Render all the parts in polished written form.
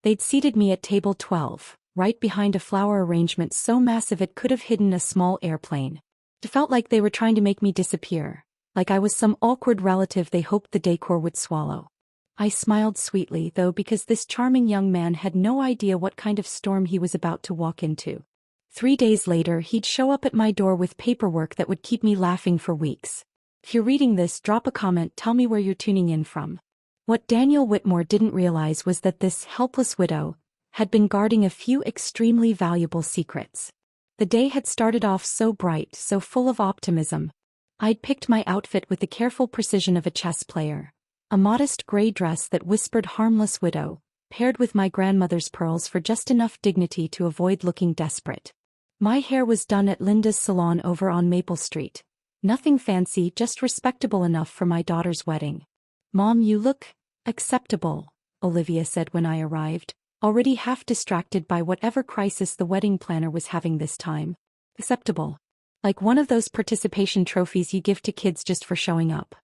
They'd seated me at table 12, right behind a flower arrangement so massive it could have hidden a small airplane. It felt like they were trying to make me disappear, like I was some awkward relative they hoped the decor would swallow. I smiled sweetly, though, because this charming young man had no idea what kind of storm he was about to walk into. 3 days later, he'd show up at my door with paperwork that would keep me laughing for weeks. If you're reading this, drop a comment, tell me where you're tuning in from. What Daniel Whitmore didn't realize was that this helpless widow had been guarding a few extremely valuable secrets. The day had started off so bright, so full of optimism. I'd picked my outfit with the careful precision of a chess player. A modest gray dress that whispered harmless widow, paired with my grandmother's pearls for just enough dignity to avoid looking desperate. My hair was done at Linda's salon over on Maple Street. Nothing fancy, just respectable enough for my daughter's wedding. "Mom, you look acceptable," Olivia said when I arrived, already half distracted by whatever crisis the wedding planner was having this time. Acceptable. Like one of those participation trophies you give to kids just for showing up.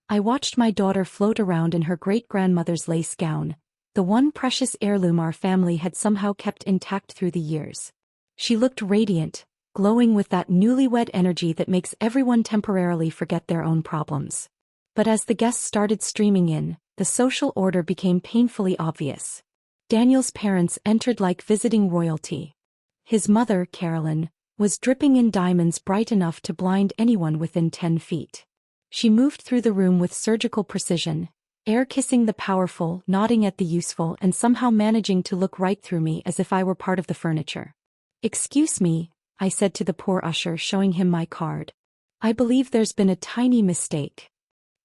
I watched my daughter float around in her great-grandmother's lace gown, the one precious heirloom our family had somehow kept intact through the years. She looked radiant, glowing with that newlywed energy that makes everyone temporarily forget their own problems. But as the guests started streaming in, the social order became painfully obvious. Daniel's parents entered like visiting royalty. His mother, Carolyn, was dripping in diamonds bright enough to blind anyone within 10 feet. She moved through the room with surgical precision, air-kissing the powerful, nodding at the useful, and somehow managing to look right through me as if I were part of the furniture. "Excuse me," I said to the poor usher, showing him my card. "I believe there's been a tiny mistake."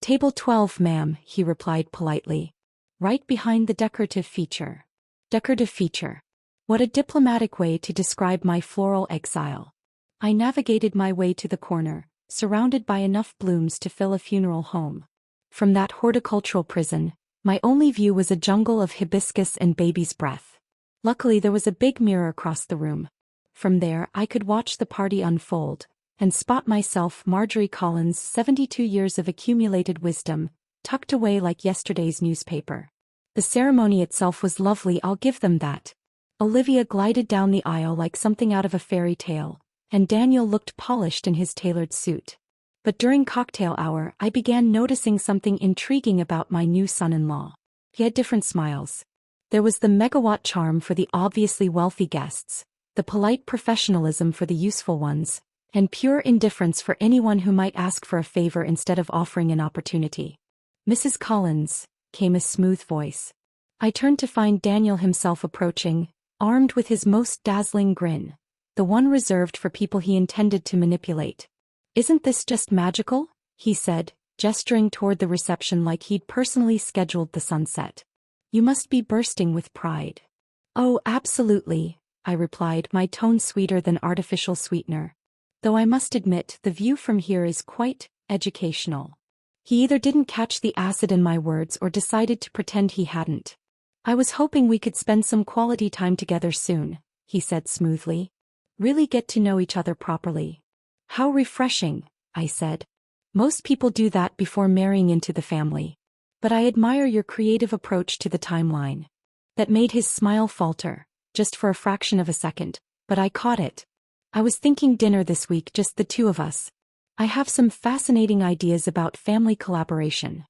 "Table 12, ma'am," he replied politely. "Right behind the decorative feature." Decorative feature. What a diplomatic way to describe my floral exile. I navigated my way to the corner, surrounded by enough blooms to fill a funeral home. From that horticultural prison, my only view was a jungle of hibiscus and baby's breath. Luckily, there was a big mirror across the room. From there, I could watch the party unfold and spot myself, Marjorie Collins' 72 years of accumulated wisdom, tucked away like yesterday's newspaper. The ceremony itself was lovely, I'll give them that. Olivia glided down the aisle like something out of a fairy tale, and Daniel looked polished in his tailored suit. But during cocktail hour, I began noticing something intriguing about my new son-in-law. He had different smiles. There was the megawatt charm for the obviously wealthy guests, the polite professionalism for the useful ones, and pure indifference for anyone who might ask for a favor instead of offering an opportunity. "Mrs. Collins," came a smooth voice. I turned to find Daniel himself approaching, armed with his most dazzling grin, the one reserved for people he intended to manipulate. "Isn't this just magical?" he said, gesturing toward the reception like he'd personally scheduled the sunset. "You must be bursting with pride." "Oh, absolutely," I replied, my tone sweeter than artificial sweetener. "Though I must admit, the view from here is quite educational." He either didn't catch the acid in my words or decided to pretend he hadn't. "I was hoping we could spend some quality time together soon," he said smoothly. "Really get to know each other properly." "How refreshing," I said. "Most people do that before marrying into the family. But I admire your creative approach to the timeline." That made his smile falter, just for a fraction of a second, but I caught it. "I was thinking dinner this week, just the two of us. I have some fascinating ideas about family collaboration."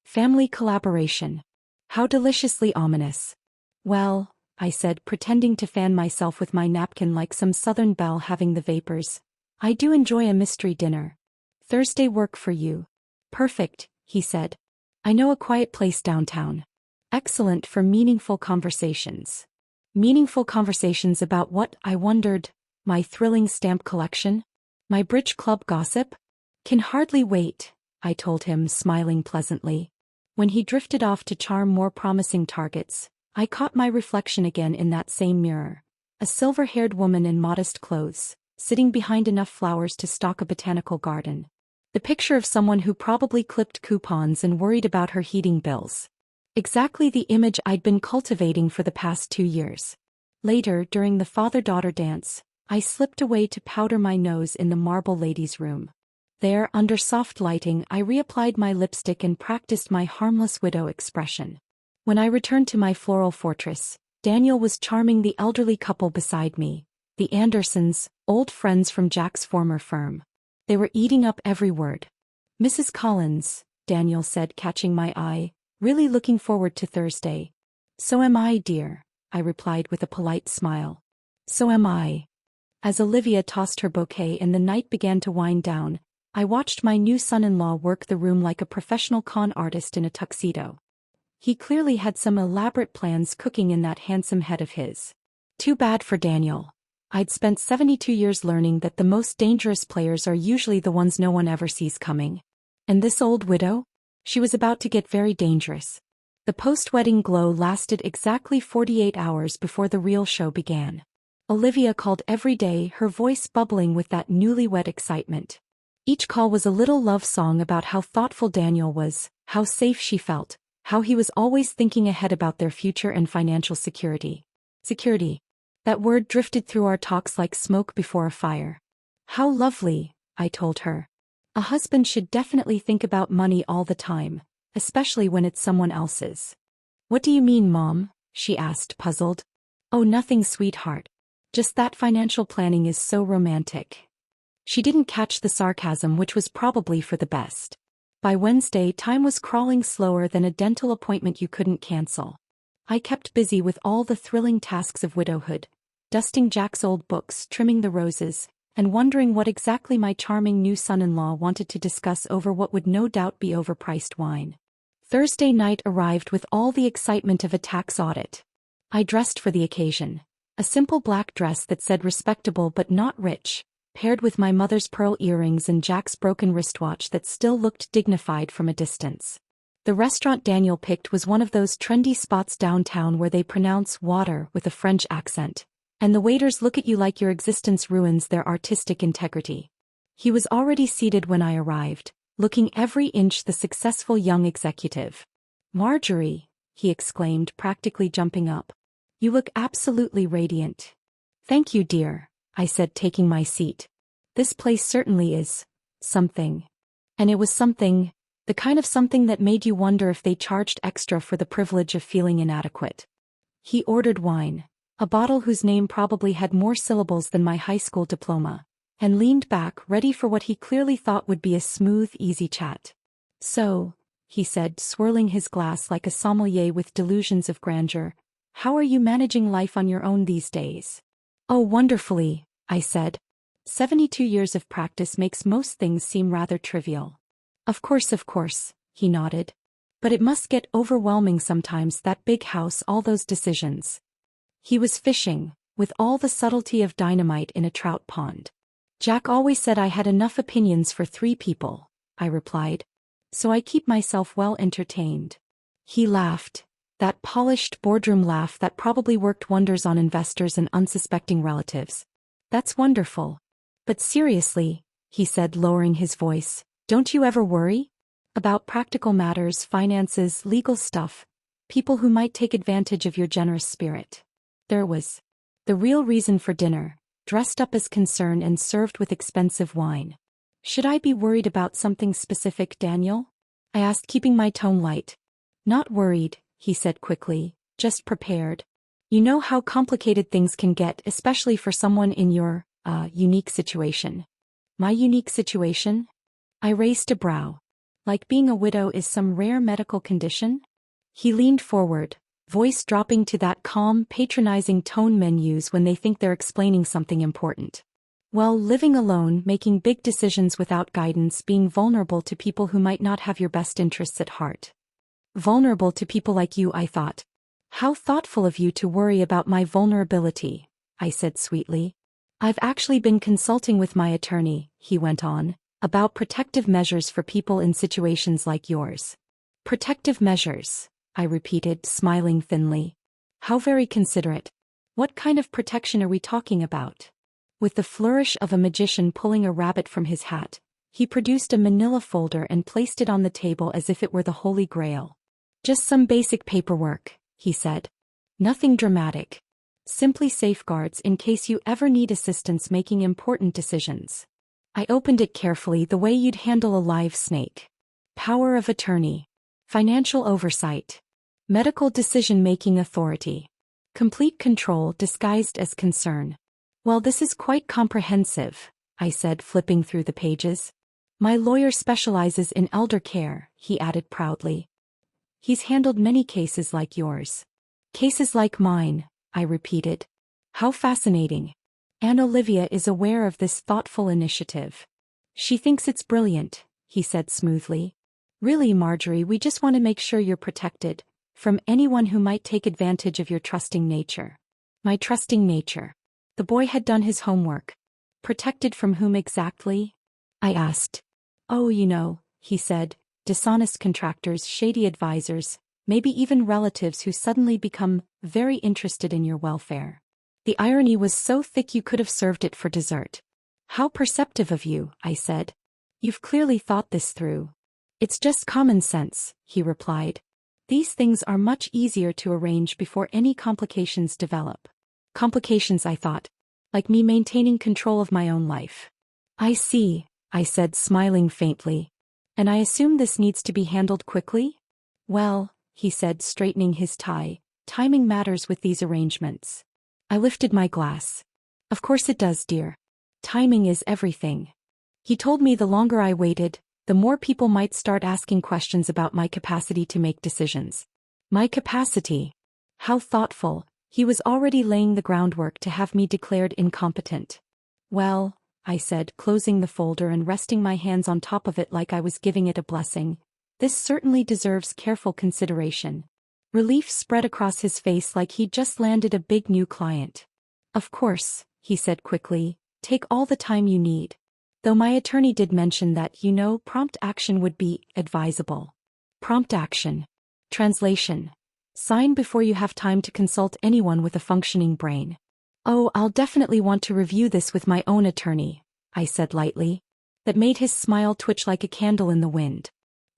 Family collaboration. How deliciously ominous. "Well," I said, pretending to fan myself with my napkin like some southern belle having the vapors, "I do enjoy a mystery dinner. Thursday work for you?" "Perfect," he said. "I know a quiet place downtown. Excellent for meaningful conversations." Meaningful conversations about what, I wondered? My thrilling stamp collection? My bridge club gossip? "Can hardly wait," I told him, smiling pleasantly. When he drifted off to charm more promising targets, I caught my reflection again in that same mirror. A silver-haired woman in modest clothes, sitting behind enough flowers to stock a botanical garden. The picture of someone who probably clipped coupons and worried about her heating bills. Exactly the image I'd been cultivating for the past 2 years. Later, during the father-daughter dance, I slipped away to powder my nose in the marble ladies' room. There, under soft lighting, I reapplied my lipstick and practiced my harmless widow expression. When I returned to my floral fortress, Daniel was charming the elderly couple beside me, the Andersons, old friends from Jack's former firm. They were eating up every word. "Mrs. Collins," Daniel said, catching my eye, "really looking forward to Thursday." "So am I, dear," I replied with a polite smile. "So am I." As Olivia tossed her bouquet and the night began to wind down, I watched my new son-in-law work the room like a professional con artist in a tuxedo. He clearly had some elaborate plans cooking in that handsome head of his. Too bad for Daniel. I'd spent 72 years learning that the most dangerous players are usually the ones no one ever sees coming. And this old widow? She was about to get very dangerous. The post-wedding glow lasted exactly 48 hours before the real show began. Olivia called every day, her voice bubbling with that newlywed excitement. Each call was a little love song about how thoughtful Daniel was, how safe she felt, how he was always thinking ahead about their future and financial security. Security. That word drifted through our talks like smoke before a fire. "How lovely," I told her. "A husband should definitely think about money all the time, especially when it's someone else's." "What do you mean, Mom?" she asked, puzzled. "Oh, nothing, sweetheart. Just that financial planning is so romantic." She didn't catch the sarcasm, which was probably for the best. By Wednesday, time was crawling slower than a dental appointment you couldn't cancel. I kept busy with all the thrilling tasks of widowhood, dusting Jack's old books, trimming the roses, and wondering what exactly my charming new son-in-law wanted to discuss over what would no doubt be overpriced wine. Thursday night arrived with all the excitement of a tax audit. I dressed for the occasion. A simple black dress that said respectable but not rich, paired with my mother's pearl earrings and Jack's broken wristwatch that still looked dignified from a distance. The restaurant Daniel picked was one of those trendy spots downtown where they pronounce water with a French accent, and the waiters look at you like your existence ruins their artistic integrity. He was already seated when I arrived, looking every inch the successful young executive. "Marjorie," he exclaimed, practically jumping up. "You look absolutely radiant." "Thank you, dear," I said, taking my seat. "This place certainly is something." And it was something, the kind of something that made you wonder if they charged extra for the privilege of feeling inadequate. He ordered wine, a bottle whose name probably had more syllables than my high school diploma, and leaned back, ready for what he clearly thought would be a smooth, easy chat. "So," he said, swirling his glass like a sommelier with delusions of grandeur, "how are you managing life on your own these days?" "Oh, wonderfully," I said. 72 years of practice makes most things seem rather trivial." Of course, he nodded. "But it must get overwhelming sometimes, that big house, all those decisions." He was fishing, with all the subtlety of dynamite in a trout pond. "Jack always said I had enough opinions for 3 people, I replied. "So I keep myself well entertained." He laughed, that polished boardroom laugh that probably worked wonders on investors and unsuspecting relatives. "That's wonderful. But seriously," he said, lowering his voice, "don't you ever worry? About practical matters, finances, legal stuff, people who might take advantage of your generous spirit?" There was the real reason for dinner, dressed up as concern and served with expensive wine. "Should I be worried about something specific, Daniel?" I asked, keeping my tone light. "Not worried," he said quickly, "just prepared. You know how complicated things can get, especially for someone in your, unique situation." "My unique situation?" I raised a brow. "Like being a widow is some rare medical condition?" He leaned forward, voice dropping to that calm, patronizing tone men use when they think they're explaining something important. "Well, living alone, making big decisions without guidance, being vulnerable to people who might not have your best interests at heart." "Vulnerable to people like you," I thought. "How thoughtful of you to worry about my vulnerability," I said sweetly. "I've actually been consulting with my attorney," he went on, "about protective measures for people in situations like yours." "Protective measures," I repeated, smiling thinly. "How very considerate. What kind of protection are we talking about?" With the flourish of a magician pulling a rabbit from his hat, he produced a manila folder and placed it on the table as if it were the Holy Grail. "Just some basic paperwork," he said. "Nothing dramatic. Simply safeguards in case you ever need assistance making important decisions." I opened it carefully, the way you'd handle a live snake. "Power of attorney. Financial oversight. Medical decision-making authority." Complete control disguised as concern. Well, this is quite comprehensive, I said, flipping through the pages. My lawyer specializes in elder care, he added proudly. He's handled many cases like yours. Cases like mine, I repeated. How fascinating. Aunt Olivia is aware of this thoughtful initiative. She thinks it's brilliant, he said smoothly. Really, Marjorie, we just want to make sure you're protected from anyone who might take advantage of your trusting nature. My trusting nature. The boy had done his homework. Protected from whom exactly? I asked. Oh, he said, dishonest contractors, shady advisors, maybe even relatives who suddenly become very interested in your welfare. The irony was so thick you could have served it for dessert. How perceptive of you, I said. You've clearly thought this through. It's just common sense, he replied. These things are much easier to arrange before any complications develop. Complications, I thought. Like me maintaining control of my own life. I see, I said, smiling faintly. And I assume this needs to be handled quickly? Well, he said, straightening his tie, timing matters with these arrangements. I lifted my glass. Of course it does, dear. Timing is everything. He told me the longer I waited, the more people might start asking questions about my capacity to make decisions. My capacity. How thoughtful. He was already laying the groundwork to have me declared incompetent. Well, I said, closing the folder and resting my hands on top of it like I was giving it a blessing, this certainly deserves careful consideration. Relief spread across his face like he'd just landed a big new client. Of course, he said quickly, take all the time you need. Though my attorney did mention that, prompt action would be advisable. Prompt action. Translation. Sign before you have time to consult anyone with a functioning brain. Oh, I'll definitely want to review this with my own attorney, I said lightly. That made his smile twitch like a candle in the wind.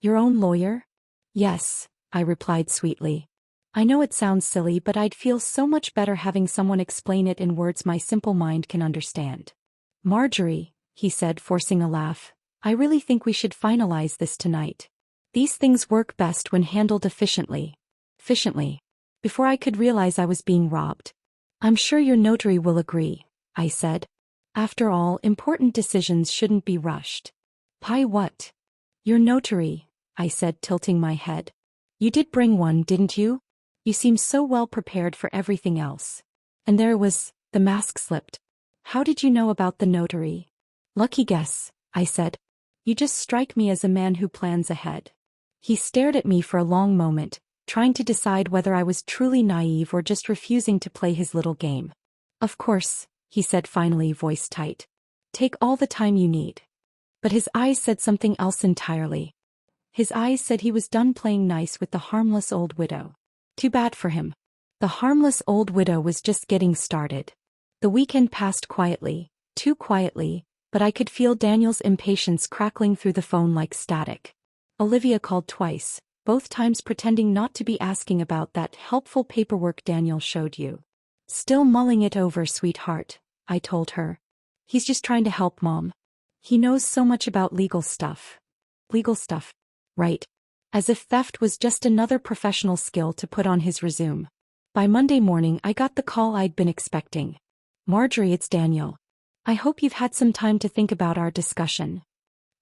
Your own lawyer? Yes, I replied sweetly. I know it sounds silly, but I'd feel so much better having someone explain it in words my simple mind can understand. Marjorie, he said, forcing a laugh, I really think we should finalize this tonight. These things work best when handled efficiently. Before I could realize I was being robbed. I'm sure your notary will agree, I said. After all, important decisions shouldn't be rushed. Pie what? Your notary, I said, tilting my head. You did bring one, didn't you? You seem so well prepared for everything else. And there was, the mask slipped. How did you know about the notary? Lucky guess, I said. You just strike me as a man who plans ahead. He stared at me for a long moment, trying to decide whether I was truly naive or just refusing to play his little game. Of course, he said finally, voice tight. Take all the time you need. But his eyes said something else entirely. His eyes said he was done playing nice with the harmless old widow. Too bad for him. The harmless old widow was just getting started. The weekend passed quietly, too quietly, but I could feel Daniel's impatience crackling through the phone like static. Olivia called twice, both times pretending not to be asking about that helpful paperwork Daniel showed you. Still mulling it over, sweetheart, I told her. He's just trying to help Mom. He knows so much about legal stuff. Legal stuff. Right. As if theft was just another professional skill to put on his resume. By Monday morning I got the call I'd been expecting. Marjorie, it's Daniel. I hope you've had some time to think about our discussion.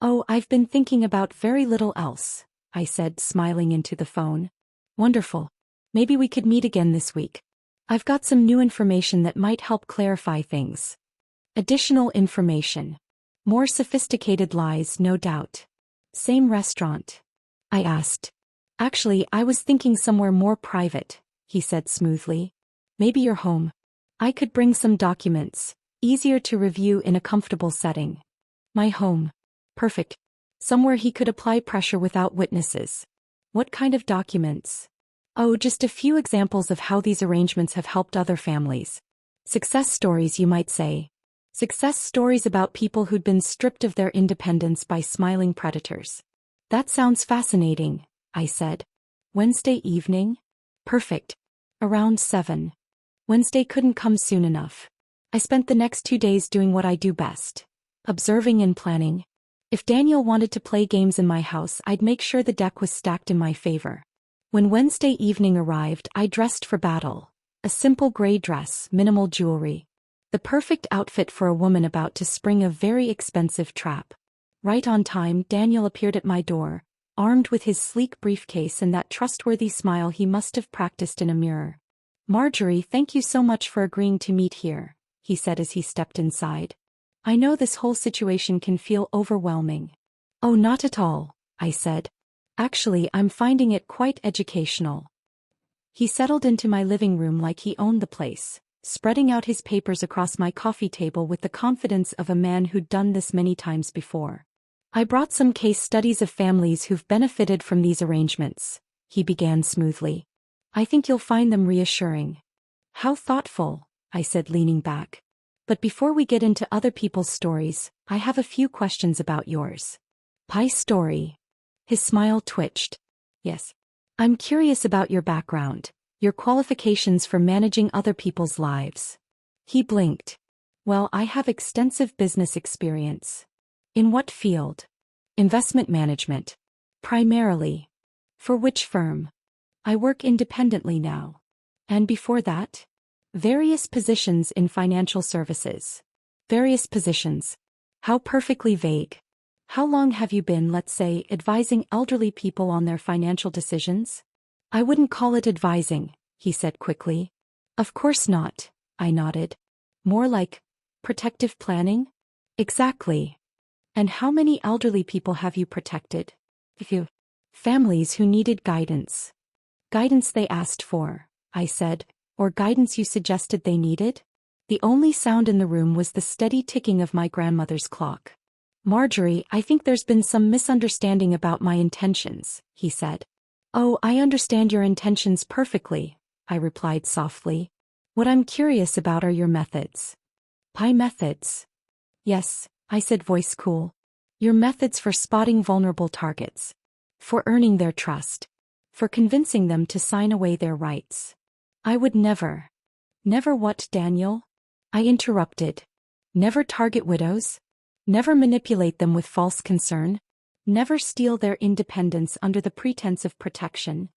Oh, I've been thinking about very little else, I said, smiling into the phone. Wonderful. Maybe we could meet again this week. I've got some new information that might help clarify things. Additional information. More sophisticated lies, no doubt. Same restaurant? I asked. Actually, I was thinking somewhere more private, he said smoothly. Maybe your home. I could bring some documents, easier to review in a comfortable setting. My home. Perfect. Somewhere he could apply pressure without witnesses. What kind of documents? Oh, just a few examples of how these arrangements have helped other families. Success stories, you might say. Success stories about people who'd been stripped of their independence by smiling predators. That sounds fascinating, I said. Wednesday evening? Perfect. Around 7. Wednesday couldn't come soon enough. I spent the next 2 days doing what I do best. Observing and planning. If Daniel wanted to play games in my house, I'd make sure the deck was stacked in my favor. When Wednesday evening arrived, I dressed for battle. A simple gray dress, minimal jewelry. The perfect outfit for a woman about to spring a very expensive trap. Right on time, Daniel appeared at my door, armed with his sleek briefcase and that trustworthy smile he must have practiced in a mirror. "Marjorie, thank you so much for agreeing to meet here," he said as he stepped inside. "I know this whole situation can feel overwhelming." "Oh, not at all," I said. "Actually, I'm finding it quite educational." He settled into my living room like he owned the place, spreading out his papers across my coffee table with the confidence of a man who'd done this many times before. "I brought some case studies of families who've benefited from these arrangements," he began smoothly. "I think you'll find them reassuring." "How thoughtful," I said, leaning back. "But before we get into other people's stories, I have a few questions about yours." "Pie's story?" His smile twitched. "Yes. I'm curious about your background, your qualifications for managing other people's lives." He blinked. "Well, I have extensive business experience." "In what field?" "Investment management. Primarily." "For which firm?" "I work independently now." "And before that?" "Various positions in financial services." "Various positions. How perfectly vague. How long have you been, let's say, advising elderly people on their financial decisions?" "I wouldn't call it advising," he said quickly. "Of course not," I nodded. "More like protective planning?" "Exactly." "And how many elderly people have you protected?" "Few." "Families who needed guidance." "Guidance they asked for," I said, "or guidance you suggested they needed?" The only sound in the room was the steady ticking of my grandmother's clock. "Marjorie, I think there's been some misunderstanding about my intentions," he said. "Oh, I understand your intentions perfectly," I replied softly. "What I'm curious about are your methods." "Pie methods?" "Yes," I said, voice cool. "Your methods for spotting vulnerable targets. For earning their trust. For convincing them to sign away their rights." "I would never." "Never what, Daniel?" I interrupted. "Never target widows? Never manipulate them with false concern? Never steal their independence under the pretense of protection?"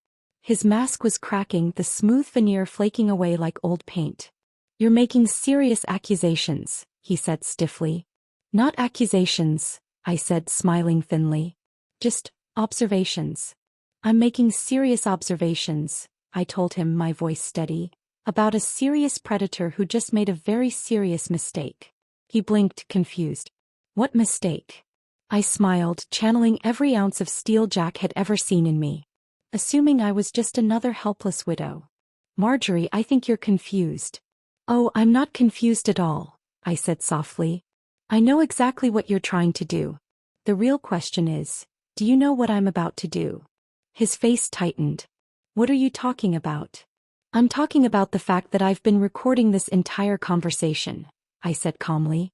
His mask was cracking, the smooth veneer flaking away like old paint. "You're making serious accusations," he said stiffly. "Not accusations," I said, smiling thinly. "Just observations." "I'm making serious observations," I told him, my voice steady, "about a serious predator who just made a very serious mistake." He blinked, confused. "What mistake?" I smiled, channeling every ounce of steel Jack had ever seen in me. "Assuming I was just another helpless widow." "Marjorie, I think you're confused." "Oh, I'm not confused at all," I said softly. "I know exactly what you're trying to do. The real question is, do you know what I'm about to do?" His face tightened. "What are you talking about?" "I'm talking about the fact that I've been recording this entire conversation," I said calmly.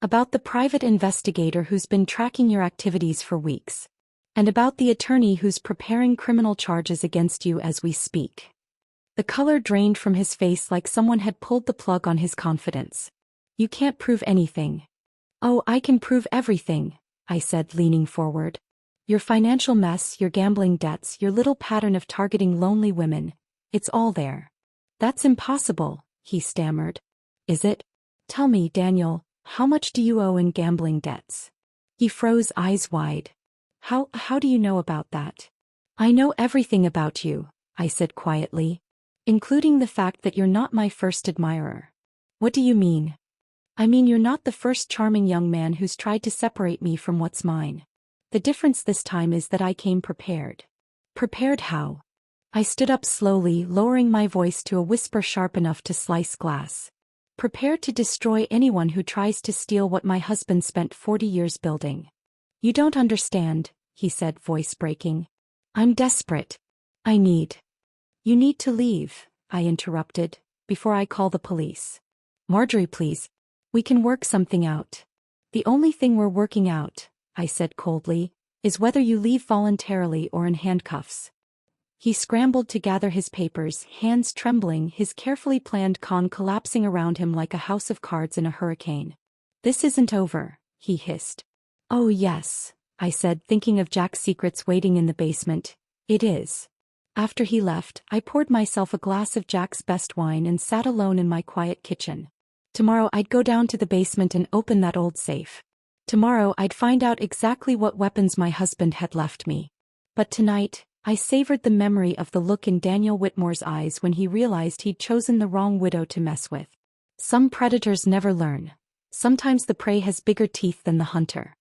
"About the private investigator who's been tracking your activities for weeks. And about the attorney who's preparing criminal charges against you as we speak." The color drained from his face like someone had pulled the plug on his confidence. "You can't prove anything." "Oh, I can prove everything," I said, leaning forward. "Your financial mess, your gambling debts, your little pattern of targeting lonely women. It's all there." "That's impossible," he stammered. "Is it? Tell me, Daniel, how much do you owe in gambling debts?" He froze, eyes wide. How do you know about that?" "I know everything about you," I said quietly. "Including the fact that you're not my first admirer." "What do you mean?" "I mean you're not the first charming young man who's tried to separate me from what's mine. The difference this time is that I came prepared." "Prepared how?" I stood up slowly, lowering my voice to a whisper sharp enough to slice glass. "Prepared to destroy anyone who tries to steal what my husband spent 40 years building." "You don't understand," he said, voice breaking. "I'm desperate. I need." "You need to leave," I interrupted, "before I call the police." "Marjorie, please. We can work something out." "The only thing we're working out," I said coldly, "is whether you leave voluntarily or in handcuffs." He scrambled to gather his papers, hands trembling, his carefully planned con collapsing around him like a house of cards in a hurricane. "This isn't over," he hissed. "Oh yes," I said, thinking of Jack's secrets waiting in the basement. "It is." After he left, I poured myself a glass of Jack's best wine and sat alone in my quiet kitchen. Tomorrow I'd go down to the basement and open that old safe. Tomorrow I'd find out exactly what weapons my husband had left me. But tonight, I savored the memory of the look in Daniel Whitmore's eyes when he realized he'd chosen the wrong widow to mess with. Some predators never learn. Sometimes the prey has bigger teeth than the hunter.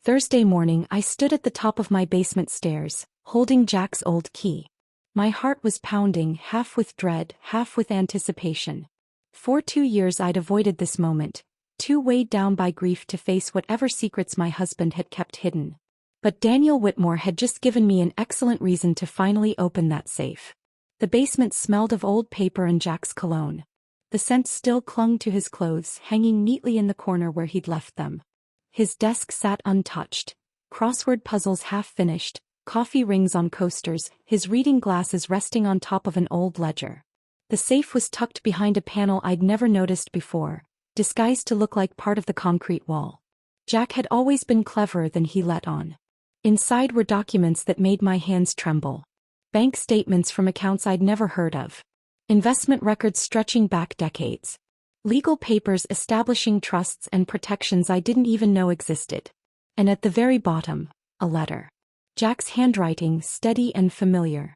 Thursday morning I stood at the top of my basement stairs, holding Jack's old key. My heart was pounding, half with dread, half with anticipation. For 2 years I'd avoided this moment, too weighed down by grief to face whatever secrets my husband had kept hidden. But Daniel Whitmore had just given me an excellent reason to finally open that safe. The basement smelled of old paper and Jack's cologne. The scent still clung to his clothes, hanging neatly in the corner where he'd left them. His desk sat untouched, crossword puzzles half-finished, coffee rings on coasters, his reading glasses resting on top of an old ledger. The safe was tucked behind a panel I'd never noticed before, disguised to look like part of the concrete wall. Jack had always been cleverer than he let on. Inside were documents that made my hands tremble. Bank statements from accounts I'd never heard of. Investment records stretching back decades. Legal papers establishing trusts and protections I didn't even know existed. And at the very bottom, a letter. Jack's handwriting, steady and familiar.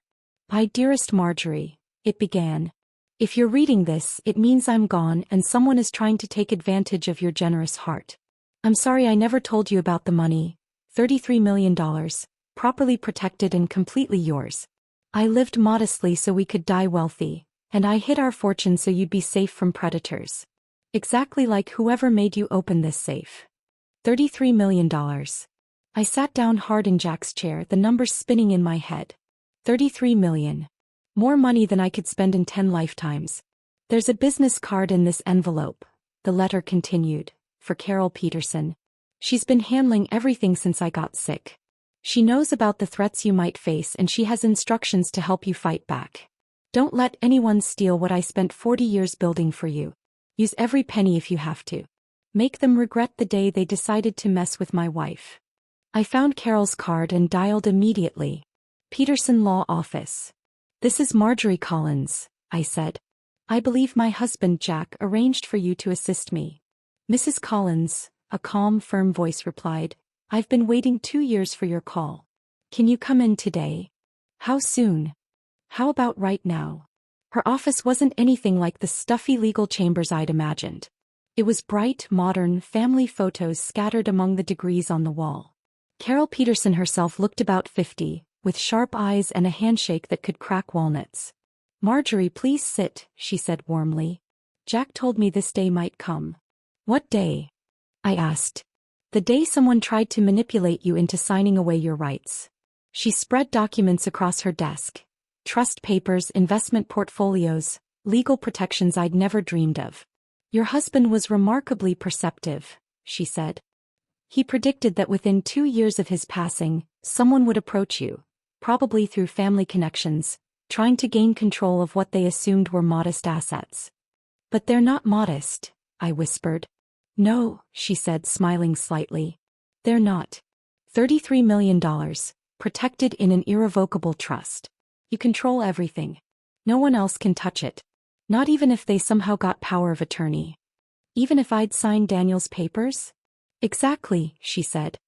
"My dearest Marjorie," it began. "If you're reading this, it means I'm gone and someone is trying to take advantage of your generous heart. I'm sorry I never told you about the money, $33 million, properly protected and completely yours. I lived modestly so we could die wealthy, and I hid our fortune so you'd be safe from predators. Exactly like whoever made you open this safe. $33 million. I sat down hard in Jack's chair, the numbers spinning in my head. 33 million. More money than I could spend in 10 lifetimes. "There's a business card in this envelope," the letter continued, "for Carol Peterson. She's been handling everything since I got sick. She knows about the threats you might face and she has instructions to help you fight back. Don't let anyone steal what I spent 40 years building for you. Use every penny if you have to. Make them regret the day they decided to mess with my wife." I found Carol's card and dialed immediately. "Peterson Law Office. This is Marjorie Collins," I said. "I believe my husband Jack arranged for you to assist me." "Mrs. Collins," a calm, firm voice replied, "I've been waiting 2 years for your call. Can you come in today?" "How soon?" "How about right now?" Her office wasn't anything like the stuffy legal chambers I'd imagined. It was bright, modern, family photos scattered among the degrees on the wall. Carol Peterson herself looked about 50, with sharp eyes and a handshake that could crack walnuts. "Marjorie, please sit," she said warmly. "Jack told me this day might come." "What day?" I asked. "The day someone tried to manipulate you into signing away your rights." She spread documents across her desk. Trust papers, investment portfolios, legal protections I'd never dreamed of. "Your husband was remarkably perceptive," she said. "He predicted that within 2 years of his passing, someone would approach you, probably through family connections, trying to gain control of what they assumed were modest assets." "But they're not modest," I whispered. "No," she said, smiling slightly. "They're not. $33 million, protected in an irrevocable trust. You control everything. No one else can touch it. Not even if they somehow got power of attorney. Even if I'd signed Daniel's papers?" "Exactly," she said.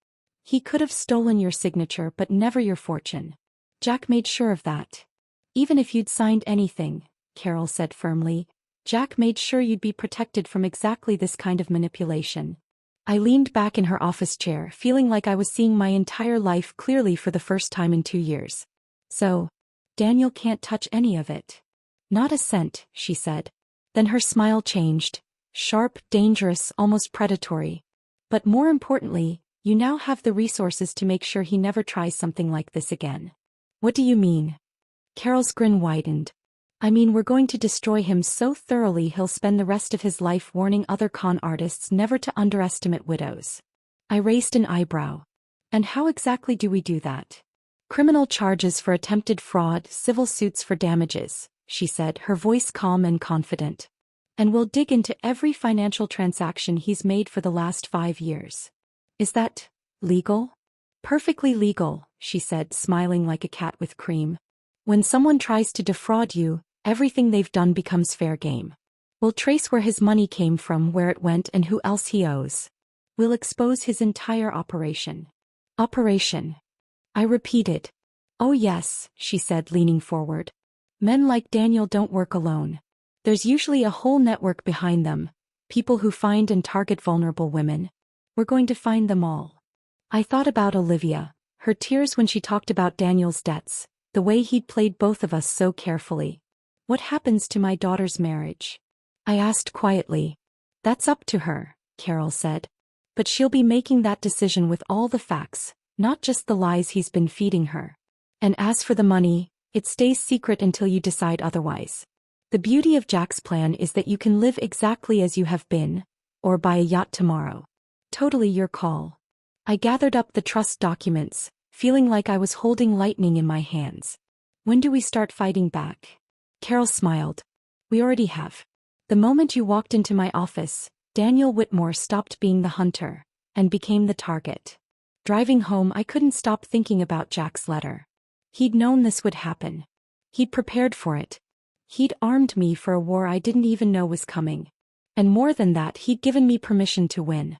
"He could have stolen your signature but never your fortune. Jack made sure of that. Even if you'd signed anything," Carol said firmly, "Jack made sure you'd be protected from exactly this kind of manipulation." I leaned back in her office chair, feeling like I was seeing my entire life clearly for the first time in 2 years. "So, Daniel can't touch any of it?" "Not a cent," she said. Then her smile changed. Sharp, dangerous, almost predatory. "But more importantly, you now have the resources to make sure he never tries something like this again." "What do you mean?" Carol's grin widened. "I mean we're going to destroy him so thoroughly he'll spend the rest of his life warning other con artists never to underestimate widows." I raised an eyebrow. "And how exactly do we do that?" "Criminal charges for attempted fraud, civil suits for damages," she said, her voice calm and confident. "And we'll dig into every financial transaction he's made for the last 5 years. Is that legal?" "Perfectly legal," she said, smiling like a cat with cream. When someone tries to defraud you, everything they've done becomes fair game. We'll trace where his money came from, where it went, and who else he owes. We'll expose his entire operation. Operation. I repeated. Oh yes, she said, leaning forward. Men like Daniel don't work alone. There's usually a whole network behind them, people who find and target vulnerable women. We're going to find them all. I thought about Olivia, her tears when she talked about Daniel's debts, the way he'd played both of us so carefully. What happens to my daughter's marriage? I asked quietly. That's up to her, Carol said. But she'll be making that decision with all the facts, not just the lies he's been feeding her. And as for the money, it stays secret until you decide otherwise. The beauty of Jack's plan is that you can live exactly as you have been, or buy a yacht tomorrow. Totally your call. I gathered up the trust documents, feeling like I was holding lightning in my hands. When do we start fighting back? Carol smiled. We already have. The moment you walked into my office, Daniel Whitmore stopped being the hunter and became the target. Driving home, I couldn't stop thinking about Jack's letter. He'd known this would happen. He'd prepared for it. He'd armed me for a war I didn't even know was coming. And more than that, he'd given me permission to win.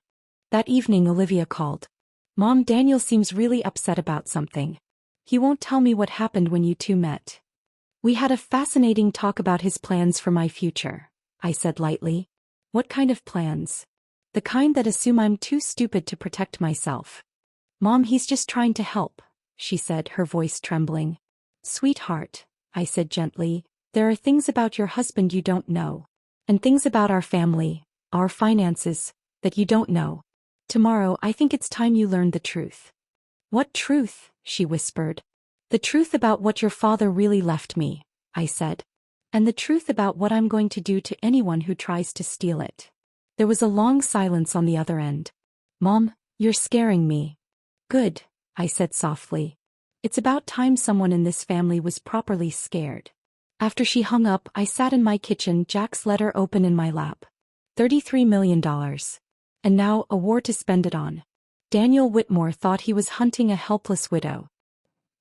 That evening, Olivia called. Mom, Daniel seems really upset about something. He won't tell me what happened when you two met. We had a fascinating talk about his plans for my future, I said lightly. What kind of plans? The kind that assume I'm too stupid to protect myself. Mom, he's just trying to help, she said, her voice trembling. Sweetheart, I said gently, there are things about your husband you don't know. And things about our family, our finances, that you don't know. Tomorrow, I think it's time you learned the truth. What truth? She whispered. The truth about what your father really left me, I said. And the truth about what I'm going to do to anyone who tries to steal it. There was a long silence on the other end. Mom, you're scaring me. Good, I said softly. It's about time someone in this family was properly scared. After she hung up, I sat in my kitchen, Jack's letter open in my lap. $33 million. And now, a war to spend it on. Daniel Whitmore thought he was hunting a helpless widow.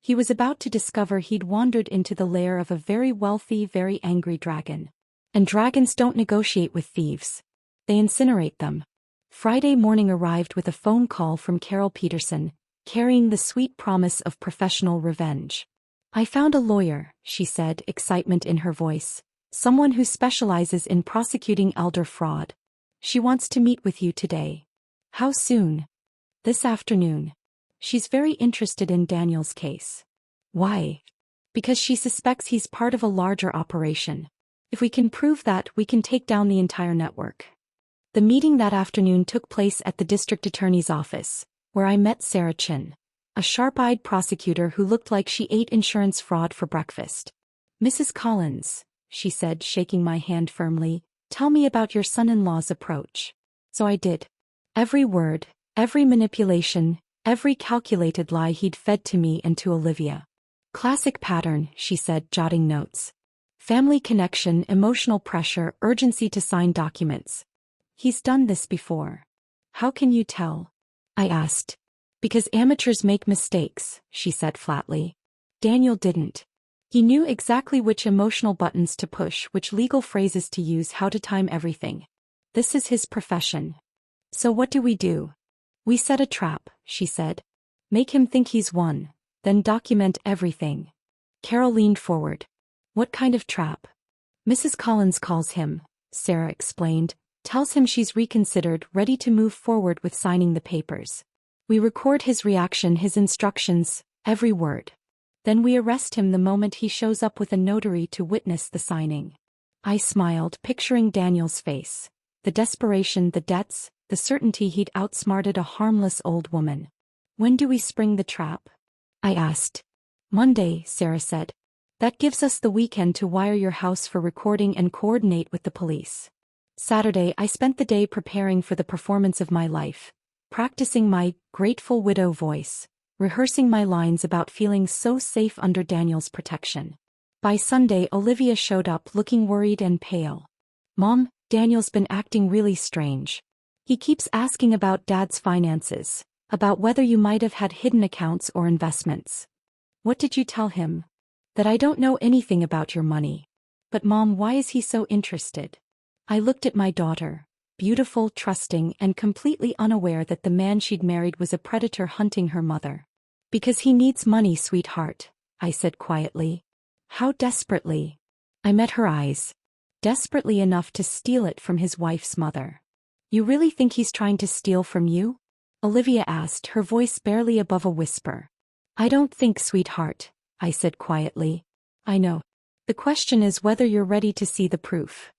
He was about to discover he'd wandered into the lair of a very wealthy, very angry dragon. And dragons don't negotiate with thieves. They incinerate them. Friday morning arrived with a phone call from Carol Peterson, carrying the sweet promise of professional revenge. I found a lawyer, she said, excitement in her voice. Someone who specializes in prosecuting elder fraud. She wants to meet with you today. How soon? This afternoon. She's very interested in Daniel's case. Why? Because she suspects he's part of a larger operation. If we can prove that, we can take down the entire network. The meeting that afternoon took place at the district attorney's office, where I met Sarah Chin, a sharp-eyed prosecutor who looked like she ate insurance fraud for breakfast. Mrs. Collins, she said, shaking my hand firmly, tell me about your son-in-law's approach. So I did. Every word, every manipulation, every calculated lie he'd fed to me and to Olivia. Classic pattern, she said, jotting notes. Family connection, emotional pressure, urgency to sign documents. He's done this before. How can you tell? I asked. Because amateurs make mistakes, she said flatly. Daniel didn't. He knew exactly which emotional buttons to push, which legal phrases to use, how to time everything. This is his profession. So what do? We set a trap, she said. Make him think he's won, then document everything. Carol leaned forward. What kind of trap? Mrs. Collins calls him, Sarah explained, tells him she's reconsidered, ready to move forward with signing the papers. We record his reaction, his instructions, every word. Then we arrest him the moment he shows up with a notary to witness the signing. I smiled, picturing Daniel's face. The desperation, the debts, the certainty he'd outsmarted a harmless old woman. When do we spring the trap? I asked. Monday, Sarah said. That gives us the weekend to wire your house for recording and coordinate with the police. Saturday, I spent the day preparing for the performance of my life, practicing my grateful widow voice, rehearsing my lines about feeling so safe under Daniel's protection. By Sunday, Olivia showed up looking worried and pale. Mom, Daniel's been acting really strange. He keeps asking about Dad's finances, about whether you might have had hidden accounts or investments. What did you tell him? That I don't know anything about your money. But Mom, why is he so interested? I looked at my daughter, beautiful, trusting, and completely unaware that the man she'd married was a predator hunting her mother. Because he needs money, sweetheart, I said quietly. How desperately? I met her eyes. Desperately enough to steal it from his wife's mother. You really think he's trying to steal from you? Olivia asked, her voice barely above a whisper. I don't think, sweetheart, I said quietly. I know. The question is whether you're ready to see the proof.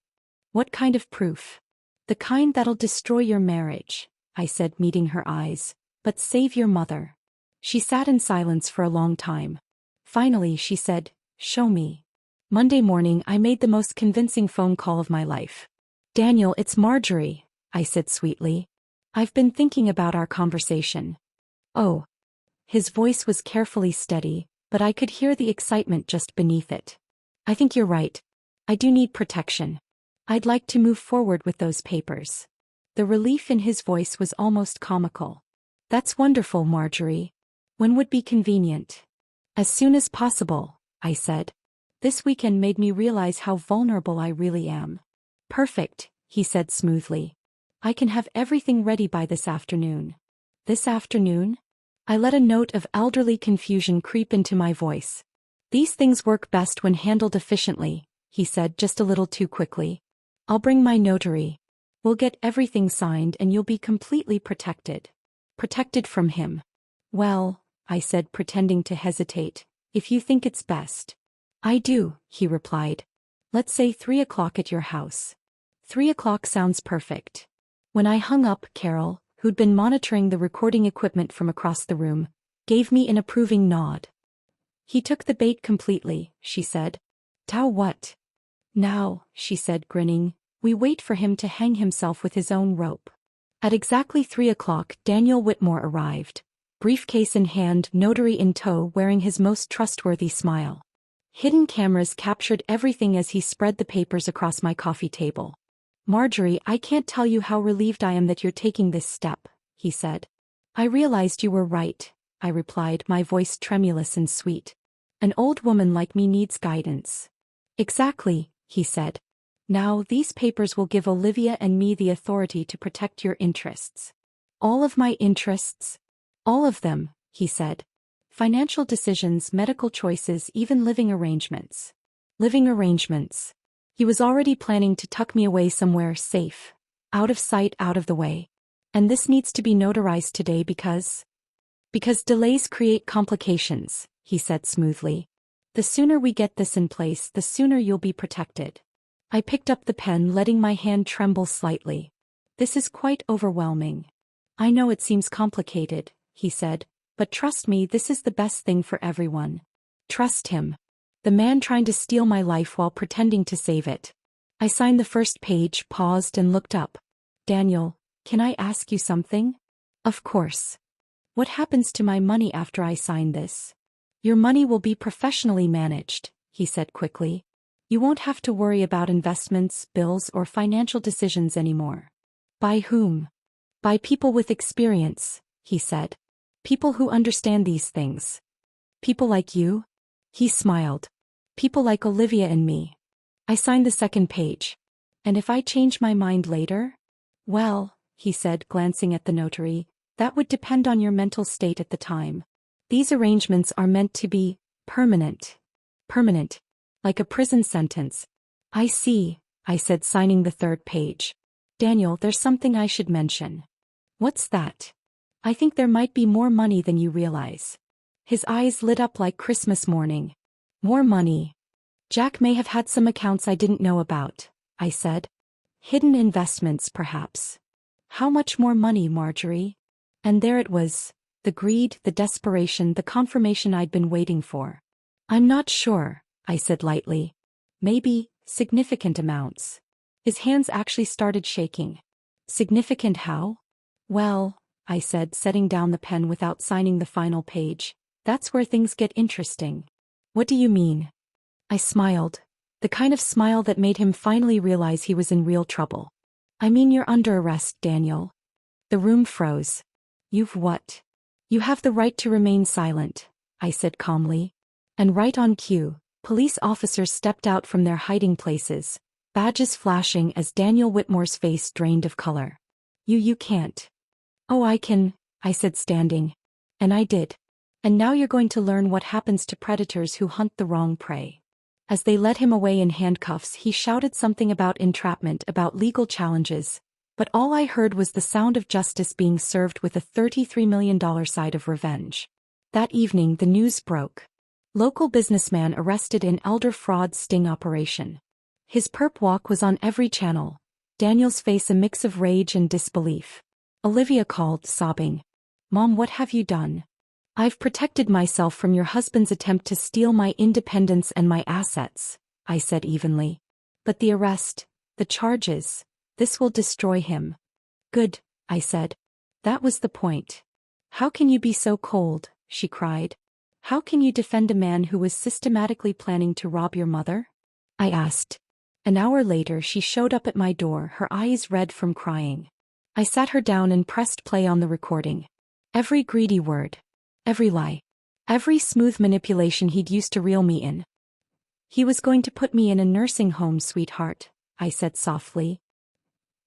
What kind of proof? The kind that'll destroy your marriage, I said, meeting her eyes, but save your mother. She sat in silence for a long time. Finally, she said, show me. Monday morning, I made the most convincing phone call of my life. Daniel, it's Marjorie, I said sweetly. I've been thinking about our conversation. Oh. His voice was carefully steady, but I could hear the excitement just beneath it. I think you're right. I do need protection. I'd like to move forward with those papers. The relief in his voice was almost comical. That's wonderful, Marjorie. When would be convenient? As soon as possible, I said. This weekend made me realize how vulnerable I really am. Perfect, he said smoothly. I can have everything ready by this afternoon. This afternoon? I let a note of elderly confusion creep into my voice. These things work best when handled efficiently, he said just a little too quickly. I'll bring my notary. We'll get everything signed and you'll be completely protected. Protected from him. Well, I said, pretending to hesitate, if you think it's best. I do, he replied. Let's say 3 o'clock at your house. 3 o'clock sounds perfect. When I hung up, Carol, who'd been monitoring the recording equipment from across the room, gave me an approving nod. He took the bait completely, she said. Tao what? Now, she said, grinning, we wait for him to hang himself with his own rope. At exactly 3 o'clock, Daniel Whitmore arrived, briefcase in hand, notary in tow, wearing his most trustworthy smile. Hidden cameras captured everything as he spread the papers across my coffee table. Marjorie, I can't tell you how relieved I am that you're taking this step, he said. I realized you were right, I replied, my voice tremulous and sweet. An old woman like me needs guidance. Exactly, he said. Now, these papers will give Olivia and me the authority to protect your interests. All of my interests? All of them, he said. Financial decisions, medical choices, even living arrangements. Living arrangements. He was already planning to tuck me away somewhere safe. Out of sight, out of the way. And this needs to be notarized today because delays create complications, he said smoothly. The sooner we get this in place, the sooner you'll be protected. I picked up the pen, letting my hand tremble slightly. This is quite overwhelming. I know it seems complicated, he said, but trust me, this is the best thing for everyone. Trust him. The man trying to steal my life while pretending to save it. I signed the first page, paused and looked up. Daniel, can I ask you something? Of course. What happens to my money after I sign this? Your money will be professionally managed, he said quickly. You won't have to worry about investments, bills, or financial decisions anymore. By whom? By people with experience, he said. People who understand these things. People like you? He smiled. People like Olivia and me. I signed the second page. And if I change my mind later? Well, he said, glancing at the notary, that would depend on your mental state at the time. These arrangements are meant to be permanent. Permanent. Like a prison sentence. I see, I said, signing the third page. Daniel, there's something I should mention. What's that? I think there might be more money than you realize. His eyes lit up like Christmas morning. More money. Jack may have had some accounts I didn't know about, I said. Hidden investments, perhaps. How much more money, Marjorie? And there it was. The greed, the desperation, the confirmation I'd been waiting for. I'm not sure, I said lightly. Maybe, significant amounts. His hands actually started shaking. Significant how? Well, I said, setting down the pen without signing the final page. That's where things get interesting. What do you mean? I smiled. The kind of smile that made him finally realize he was in real trouble. I mean, you're under arrest, Daniel. The room froze. You've what? You have the right to remain silent, I said calmly. And right on cue, Police officers stepped out from their hiding places, badges flashing as Daniel Whitmore's face drained of color. You can't." "Oh, I can," I said, standing. "And I did. And now you're going to learn what happens to predators who hunt the wrong prey." As they led him away in handcuffs, he shouted something about entrapment, about legal challenges, but all I heard was the sound of justice being served with a $33 million side of revenge. That evening the news broke. Local businessman arrested in elder fraud sting operation. His perp walk was on every channel, Daniel's face a mix of rage and disbelief. Olivia called, sobbing. "Mom, what have you done?" "I've protected myself from your husband's attempt to steal my independence and my assets," I said evenly. "But the arrest, the charges, this will destroy him." "Good," I said. "That was the point." "How can you be so cold?" she cried. "How can you defend a man who was systematically planning to rob your mother?" I asked. An hour later she showed up at my door, her eyes red from crying. I sat her down and pressed play on the recording. Every greedy word. Every lie. Every smooth manipulation he'd used to reel me in. "He was going to put me in a nursing home, sweetheart," I said softly.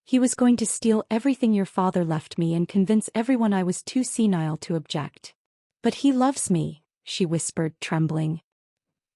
"He was going to steal everything your father left me and convince everyone I was too senile to object." "But he loves me," she whispered, trembling.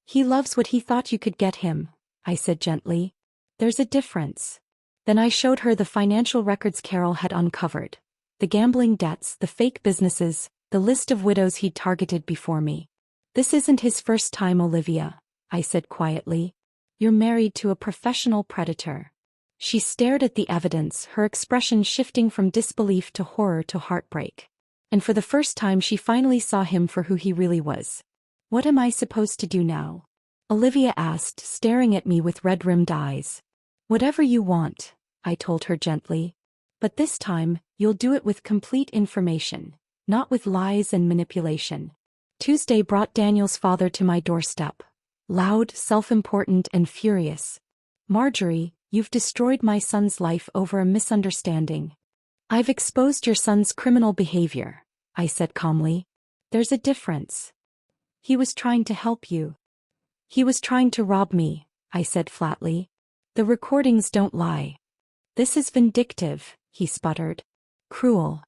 "He loves what he thought you could get him," I said gently. "There's a difference." Then I showed her the financial records Carol had uncovered. The gambling debts, the fake businesses, the list of widows he'd targeted before me. "This isn't his first time, Olivia," I said quietly. "You're married to a professional predator." She stared at the evidence, her expression shifting from disbelief to horror to heartbreak. And for the first time she finally saw him for who he really was. "What am I supposed to do now?" Olivia asked, staring at me with red-rimmed eyes. "Whatever you want," I told her gently. "But this time, you'll do it with complete information, not with lies and manipulation." Tuesday brought Daniel's father to my doorstep. Loud, self-important, and furious. "Marjorie, you've destroyed my son's life over a misunderstanding." "I've exposed your son's criminal behavior," I said calmly. "There's a difference. He was trying to help you." "He was trying to rob me," I said flatly. "The recordings don't lie." "This is vindictive," he sputtered. "Cruel."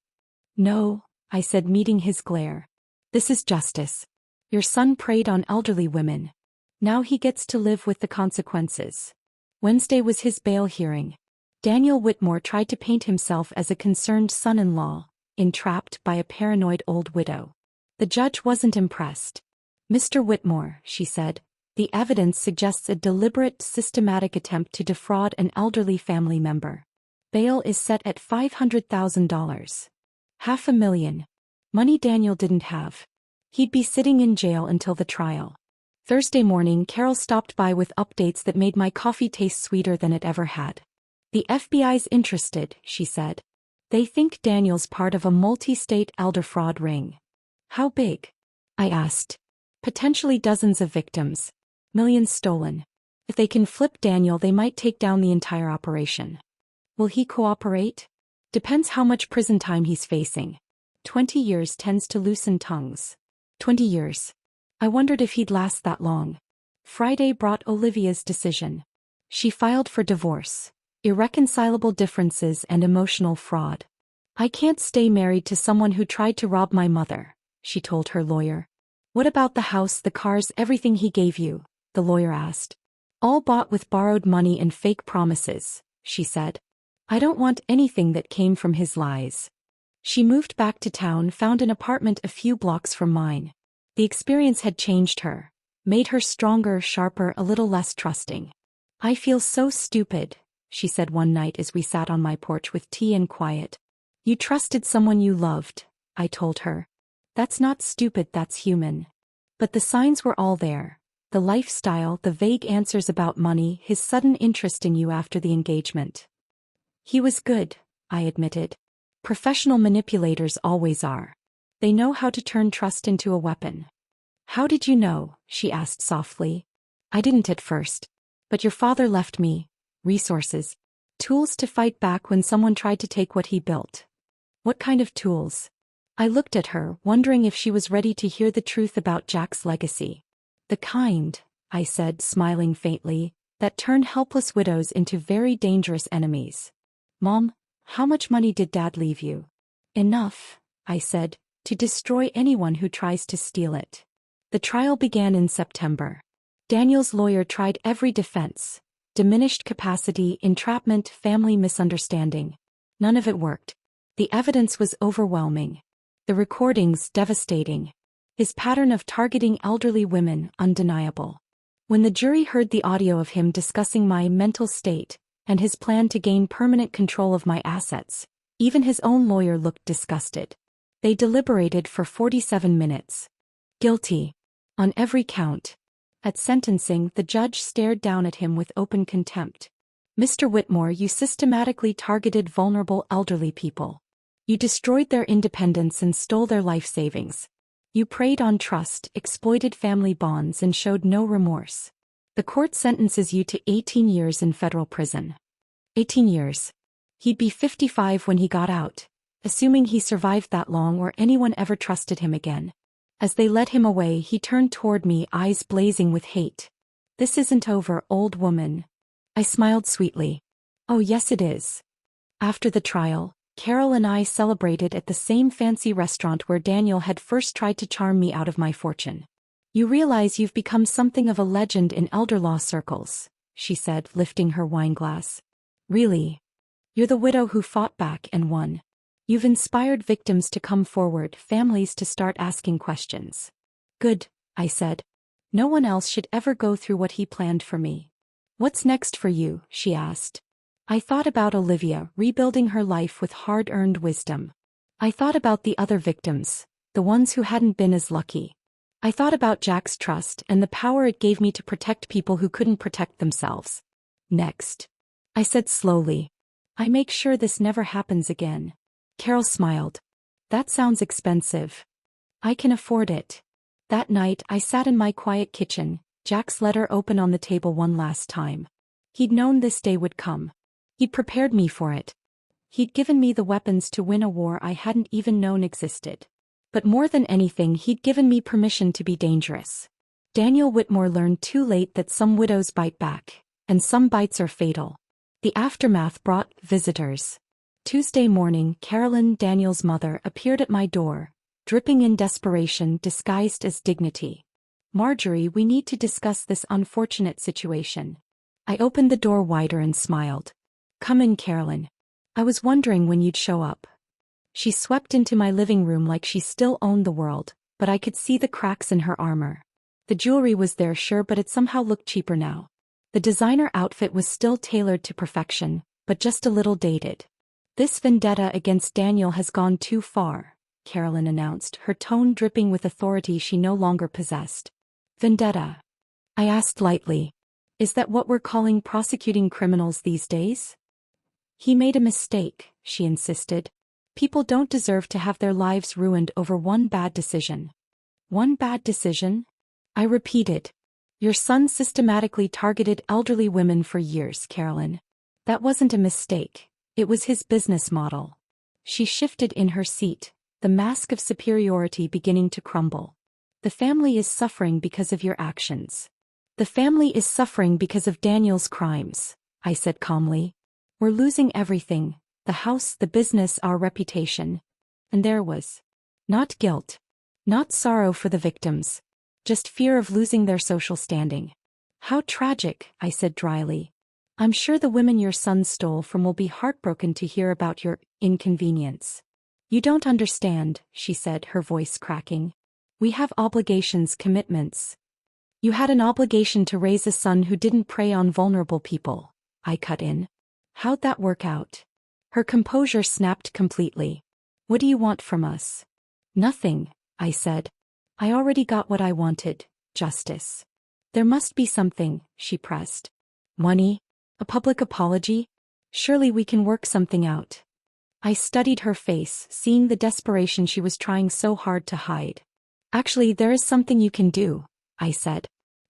"No," I said, meeting his glare. "This is justice. Your son preyed on elderly women. Now he gets to live with the consequences." Wednesday was his bail hearing. Daniel Whitmore tried to paint himself as a concerned son-in-law, entrapped by a paranoid old widow. The judge wasn't impressed. "Mr. Whitmore," she said, "the evidence suggests a deliberate, systematic attempt to defraud an elderly family member. Bail is set at $500,000. $500,000. Money Daniel didn't have. He'd be sitting in jail until the trial." Thursday morning Carol stopped by with updates that made my coffee taste sweeter than it ever had. "The FBI's interested," she said. "They think Daniel's part of a multi-state elder fraud ring." "How big?" I asked. "Potentially dozens of victims. Millions stolen. If they can flip Daniel, they might take down the entire operation." "Will he cooperate?" "Depends how much prison time he's facing. 20 years tends to loosen tongues." 20 years. I wondered if he'd last that long. Friday brought Olivia's decision. She filed for divorce. Irreconcilable differences and emotional fraud. "I can't stay married to someone who tried to rob my mother," she told her lawyer. "What about the house, the cars, everything he gave you?" the lawyer asked. "All bought with borrowed money and fake promises," she said. "I don't want anything that came from his lies." She moved back to town, found an apartment a few blocks from mine. The experience had changed her, made her stronger, sharper, a little less trusting. "I feel so stupid," she said one night as we sat on my porch with tea and quiet. "You trusted someone you loved," I told her. "That's not stupid, that's human." But the signs were all there. The lifestyle, the vague answers about money, his sudden interest in you after the engagement. "He was good," I admitted. "Professional manipulators always are. They know how to turn trust into a weapon." "How did you know?" she asked softly. "I didn't at first. But your father left me resources. Tools to fight back when someone tried to take what he built." "What kind of tools?" I looked at her, wondering if she was ready to hear the truth about Jack's legacy. "The kind," I said, smiling faintly, that turn helpless widows into very dangerous enemies. Mom, how much money did Dad leave you? Enough, I said, to destroy anyone who tries to steal it. The trial began in September. Daniel's lawyer tried every defense: diminished capacity, entrapment, family misunderstanding. None of it worked. The evidence was overwhelming. The recordings devastating. His pattern of targeting elderly women undeniable. When the jury heard the audio of him discussing my mental state and his plan to gain permanent control of my assets, even his own lawyer looked disgusted. They deliberated for 47 minutes. Guilty. On every count. At sentencing, the judge stared down at him with open contempt. Mr. Whitmore, you systematically targeted vulnerable elderly people. You destroyed their independence and stole their life savings. You preyed on trust, exploited family bonds, and showed no remorse. The court sentences you to 18 years in federal prison. 18 years. He'd be 55 when he got out, assuming he survived that long or anyone ever trusted him again. As they led him away, he turned toward me, eyes blazing with hate. This isn't over, old woman. I smiled sweetly. Oh, yes it is. After the trial, Carol and I celebrated at the same fancy restaurant where Daniel had first tried to charm me out of my fortune. You realize you've become something of a legend in elder law circles, she said, lifting her wine glass. Really? You're the widow who fought back and won. You've inspired victims to come forward, families to start asking questions. Good, I said. No one else should ever go through what he planned for me. What's next for you? She asked. I thought about Olivia, rebuilding her life with hard-earned wisdom. I thought about the other victims, the ones who hadn't been as lucky. I thought about Jack's trust and the power it gave me to protect people who couldn't protect themselves. Next. I said slowly. I make sure this never happens again. Carol smiled. That sounds expensive. I can afford it. That night I sat in my quiet kitchen, Jack's letter open on the table one last time. He'd known this day would come. He'd prepared me for it. He'd given me the weapons to win a war I hadn't even known existed. But more than anything, he'd given me permission to be dangerous. Daniel Whitmore learned too late that some widows bite back, and some bites are fatal. The aftermath brought visitors. Tuesday morning, Carolyn, Daniel's mother, appeared at my door, dripping in desperation disguised as dignity. Marjorie, we need to discuss this unfortunate situation. I opened the door wider and smiled. Come in, Carolyn. I was wondering when you'd show up. She swept into my living room like she still owned the world, but I could see the cracks in her armor. The jewelry was there, sure, but it somehow looked cheaper now. The designer outfit was still tailored to perfection, but just a little dated. This vendetta against Daniel has gone too far, Carolyn announced, her tone dripping with authority she no longer possessed. Vendetta? I asked lightly. Is that what we're calling prosecuting criminals these days? He made a mistake, she insisted. People don't deserve to have their lives ruined over one bad decision. One bad decision? I repeated. Your son systematically targeted elderly women for years, Carolyn. That wasn't a mistake. It was his business model. She shifted in her seat, the mask of superiority beginning to crumble. The family is suffering because of your actions. The family is suffering because of Daniel's crimes, I said calmly. We're losing everything, the house, the business, our reputation. And there was not guilt, not sorrow for the victims, just fear of losing their social standing. How tragic, I said dryly. I'm sure the women your son stole from will be heartbroken to hear about your inconvenience. You don't understand, she said, her voice cracking. We have obligations, commitments. You had an obligation to raise a son who didn't prey on vulnerable people, I cut in. How'd that work out? Her composure snapped completely. What do you want from us? Nothing, I said. I already got what I wanted, justice. There must be something, she pressed. Money? A public apology? Surely we can work something out. I studied her face, seeing the desperation she was trying so hard to hide. Actually, there is something you can do, I said.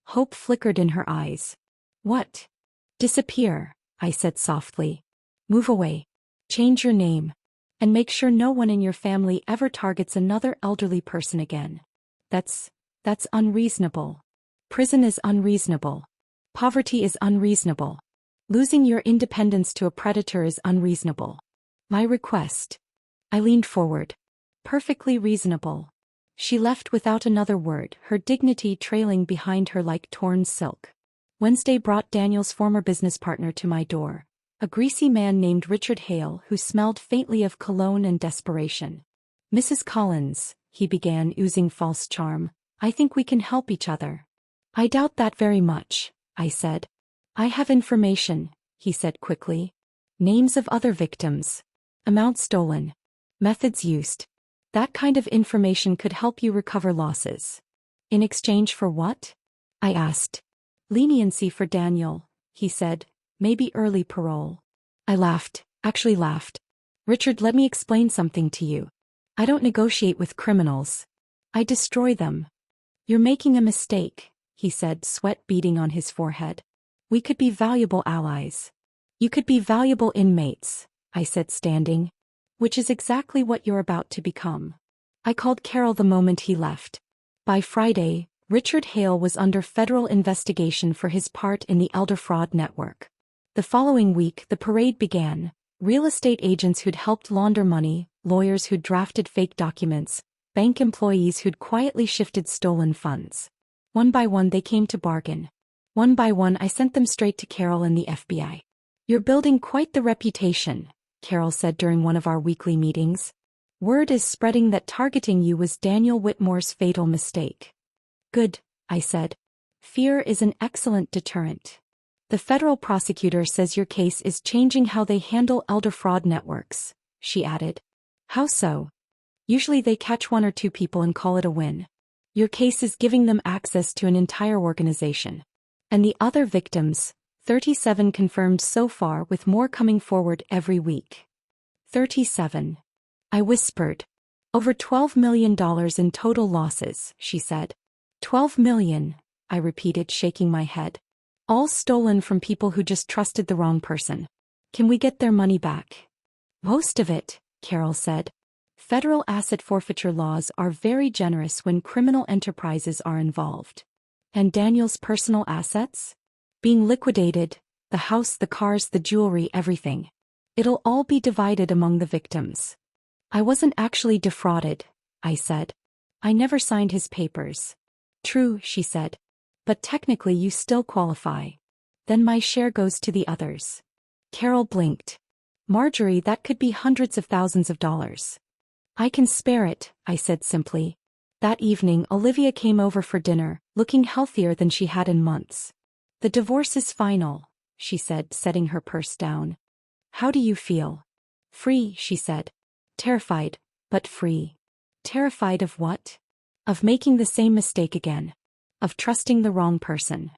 Hope flickered in her eyes. What? Disappear, I said softly. Move away. Change your name. And make sure no one in your family ever targets another elderly person again. That's unreasonable. Prison is unreasonable. Poverty is unreasonable. Losing your independence to a predator is unreasonable. My request. I leaned forward. Perfectly reasonable. She left without another word, her dignity trailing behind her like torn silk. Wednesday brought Daniel's former business partner to my door, a greasy man named Richard Hale who smelled faintly of cologne and desperation. Mrs. Collins, he began, oozing false charm, I think we can help each other. I doubt that very much, I said. I have information, he said quickly. Names of other victims. Amounts stolen. Methods used. That kind of information could help you recover losses. In exchange for what? I asked. Leniency for Daniel, he said, maybe early parole. I laughed, actually laughed. Richard, let me explain something to you. I don't negotiate with criminals. I destroy them. You're making a mistake, he said, sweat beading on his forehead. We could be valuable allies. You could be valuable inmates, I said, standing. Which is exactly what you're about to become. I called Carol the moment he left. By Friday, Richard Hale was under federal investigation for his part in the elder fraud network. The following week, the parade began. Real estate agents who'd helped launder money, lawyers who'd drafted fake documents, bank employees who'd quietly shifted stolen funds. One by one they came to bargain. One by one I sent them straight to Carol and the FBI. You're building quite the reputation, Carol said during one of our weekly meetings. Word is spreading that targeting you was Daniel Whitmore's fatal mistake. Good, I said. Fear is an excellent deterrent. The federal prosecutor says your case is changing how they handle elder fraud networks, she added. How so? Usually they catch one or two people and call it a win. Your case is giving them access to an entire organization. And the other victims, 37 confirmed so far with more coming forward every week. 37. I whispered. Over $12 million in total losses, she said. 12 million, I repeated, shaking my head. All stolen from people who just trusted the wrong person. Can we get their money back? Most of it, Carol said. Federal asset forfeiture laws are very generous when criminal enterprises are involved. And Daniel's personal assets? Being liquidated, the house, the cars, the jewelry, everything. It'll all be divided among the victims. I wasn't actually defrauded, I said. I never signed his papers. True, she said. But technically you still qualify. Then my share goes to the others. Carol blinked. Marjorie, that could be hundreds of thousands of dollars. I can spare it, I said simply. That evening Olivia came over for dinner, looking healthier than she had in months. The divorce is final, she said, setting her purse down. How do you feel? Free, she said. Terrified, but free. Terrified of what? Of making the same mistake again. Of trusting the wrong person.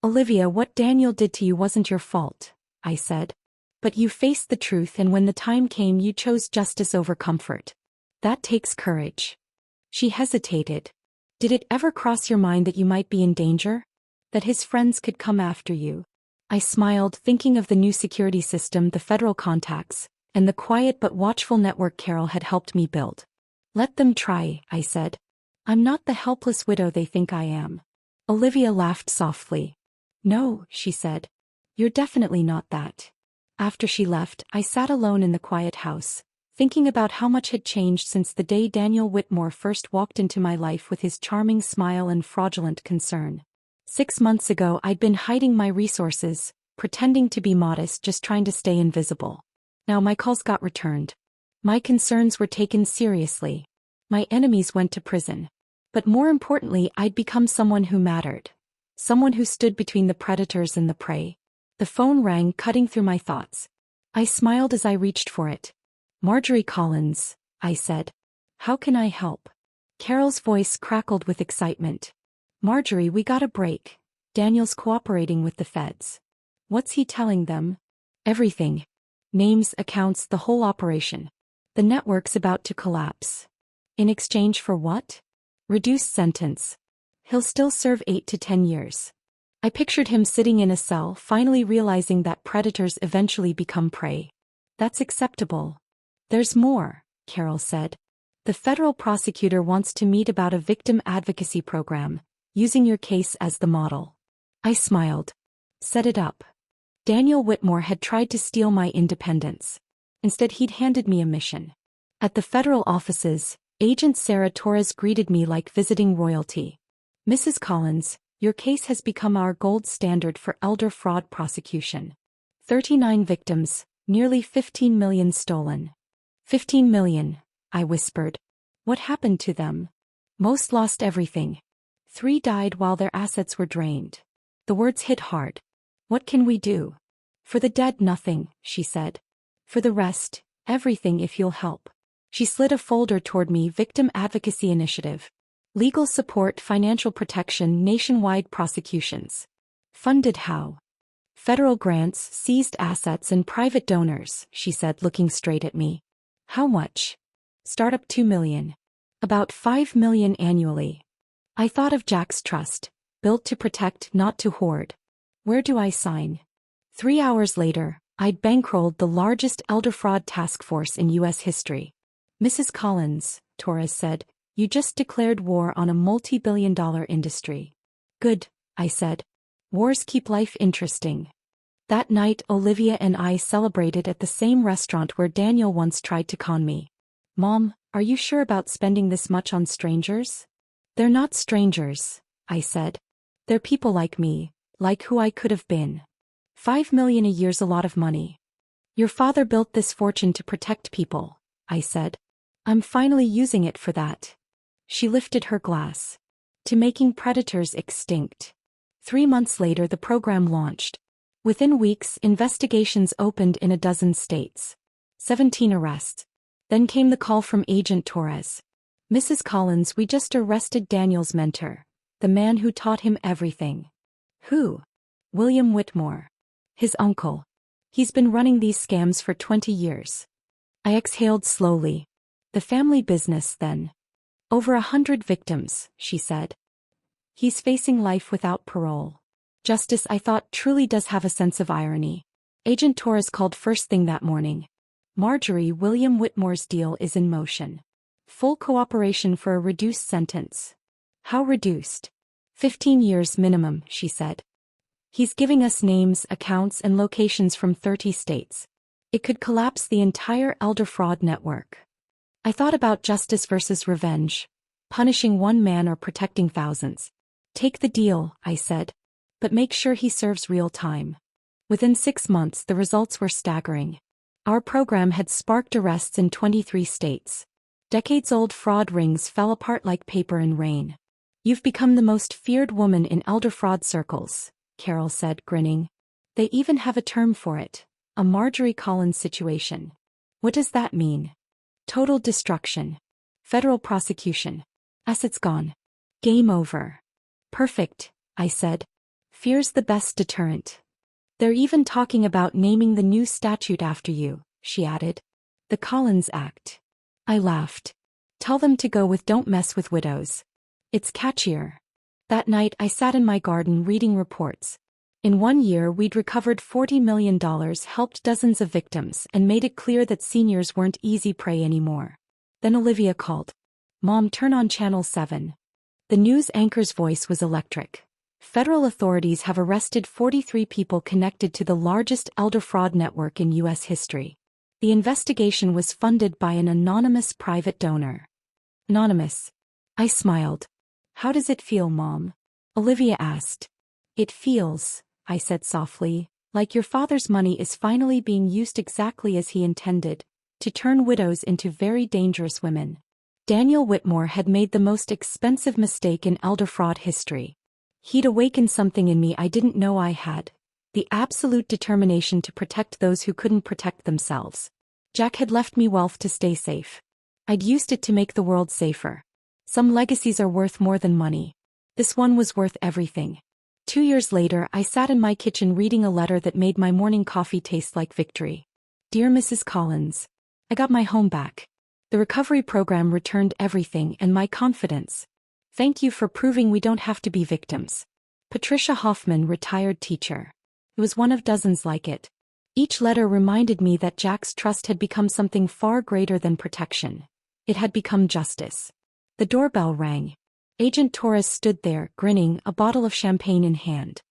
Olivia, what Daniel did to you wasn't your fault, I said. But you faced the truth, and when the time came you chose justice over comfort. That takes courage. She hesitated. Did it ever cross your mind that you might be in danger? That his friends could come after you? I smiled, thinking of the new security system, the federal contacts, and the quiet but watchful network Carol had helped me build. Let them try, I said. I'm not the helpless widow they think I am. Olivia laughed softly. No, she said. You're definitely not that. After she left, I sat alone in the quiet house, thinking about how much had changed since the day Daniel Whitmore first walked into my life with his charming smile and fraudulent concern. 6 months ago I'd been hiding my resources, pretending to be modest, just trying to stay invisible. Now my calls got returned. My concerns were taken seriously. My enemies went to prison. But more importantly, I'd become someone who mattered. Someone who stood between the predators and the prey. The phone rang, cutting through my thoughts. I smiled as I reached for it. Marjorie Collins, I said. How can I help? Carol's voice crackled with excitement. Marjorie, we got a break. Daniel's cooperating with the feds. What's he telling them? Everything. Names, accounts, the whole operation. The network's about to collapse. In exchange for what? Reduced sentence. He'll still serve 8 to 10 years. I pictured him sitting in a cell, finally realizing that predators eventually become prey. That's acceptable. There's more, Carol said. The federal prosecutor wants to meet about a victim advocacy program. using your case as the model. I smiled. Set it up. Daniel Whitmore had tried to steal my independence. Instead, he'd handed me a mission. At the federal offices, Agent Sarah Torres greeted me like visiting royalty. Mrs. Collins, your case has become our gold standard for elder fraud prosecution. 39 victims, nearly 15 million stolen. 15 million, I whispered. What happened to them? Most lost everything. 3 died while their assets were drained. The words hit hard. What can we do? For the dead, nothing, she said. For the rest, everything if you'll help. She slid a folder toward me. Victim Advocacy Initiative. Legal support, financial protection, nationwide prosecutions. Funded how? Federal grants, seized assets and private donors, she said, looking straight at me. How much? Startup 2 million. About 5 million annually. I thought of Jack's Trust, built to protect, not to hoard. Where do I sign? 3 hours later, I'd bankrolled the largest elder fraud task force in U.S. history. Mrs. Collins, Torres said, you just declared war on a multi-billion-dollar industry. Good, I said. Wars keep life interesting. That night, Olivia and I celebrated at the same restaurant where Daniel once tried to con me. Mom, are you sure about spending this much on strangers? They're not strangers, I said. They're people like me, like who I could have been. 5 million a year's a lot of money. Your father built this fortune to protect people, I said. I'm finally using it for that. She lifted her glass. To making predators extinct. 3 months later, the program launched. Within weeks, investigations opened in a dozen states. 17 arrests. Then came the call from Agent Torres. Mrs. Collins, we just arrested Daniel's mentor, the man who taught him everything. Who? William Whitmore. His uncle. He's been running these scams for 20 years. I exhaled slowly. The family business, then. Over 100 victims, she said. He's facing life without parole. Justice, I thought, truly does have a sense of irony. Agent Torres called first thing that morning. Marjorie, William Whitmore's deal is in motion. Full cooperation for a reduced sentence. How reduced? 15 years minimum, she said. He's giving us names, accounts, and locations from 30 states. It could collapse the entire elder fraud network. I thought about justice versus revenge. Punishing one man or protecting thousands. Take the deal, I said. But make sure he serves real time. Within 6 months, the results were staggering. Our program had sparked arrests in 23 states. Decades-old fraud rings fell apart like paper in rain. You've become the most feared woman in elder fraud circles, Carol said, grinning. They even have a term for it. A Marjorie Collins situation. What does that mean? Total destruction. Federal prosecution. Assets gone. Game over. Perfect, I said. Fear's the best deterrent. They're even talking about naming the new statute after you, she added. The Collins Act. I laughed. Tell them to go with Don't Mess with Widows. It's catchier. That night I sat in my garden reading reports. In 1 year we'd recovered $40 million, helped dozens of victims, and made it clear that seniors weren't easy prey anymore. Then Olivia called. Mom, turn on Channel 7. The news anchor's voice was electric. Federal authorities have arrested 43 people connected to the largest elder fraud network in U.S. history. The investigation was funded by an anonymous private donor. Anonymous. I smiled. How does it feel, Mom? Olivia asked. It feels, I said softly, like your father's money is finally being used exactly as he intended, to turn widows into very dangerous women. Daniel Whitmore had made the most expensive mistake in elder fraud history. He'd awakened something in me I didn't know I had. The absolute determination to protect those who couldn't protect themselves. Jack had left me wealth to stay safe. I'd used it to make the world safer. Some legacies are worth more than money. This one was worth everything. 2 years later, I sat in my kitchen reading a letter that made my morning coffee taste like victory. Dear Mrs. Collins, I got my home back. The recovery program returned everything and my confidence. Thank you for proving we don't have to be victims. Patricia Hoffman, retired teacher. It was one of dozens like it. Each letter reminded me that Jack's Trust had become something far greater than protection. It had become justice. The doorbell rang. Agent Torres stood there, grinning, a bottle of champagne in hand.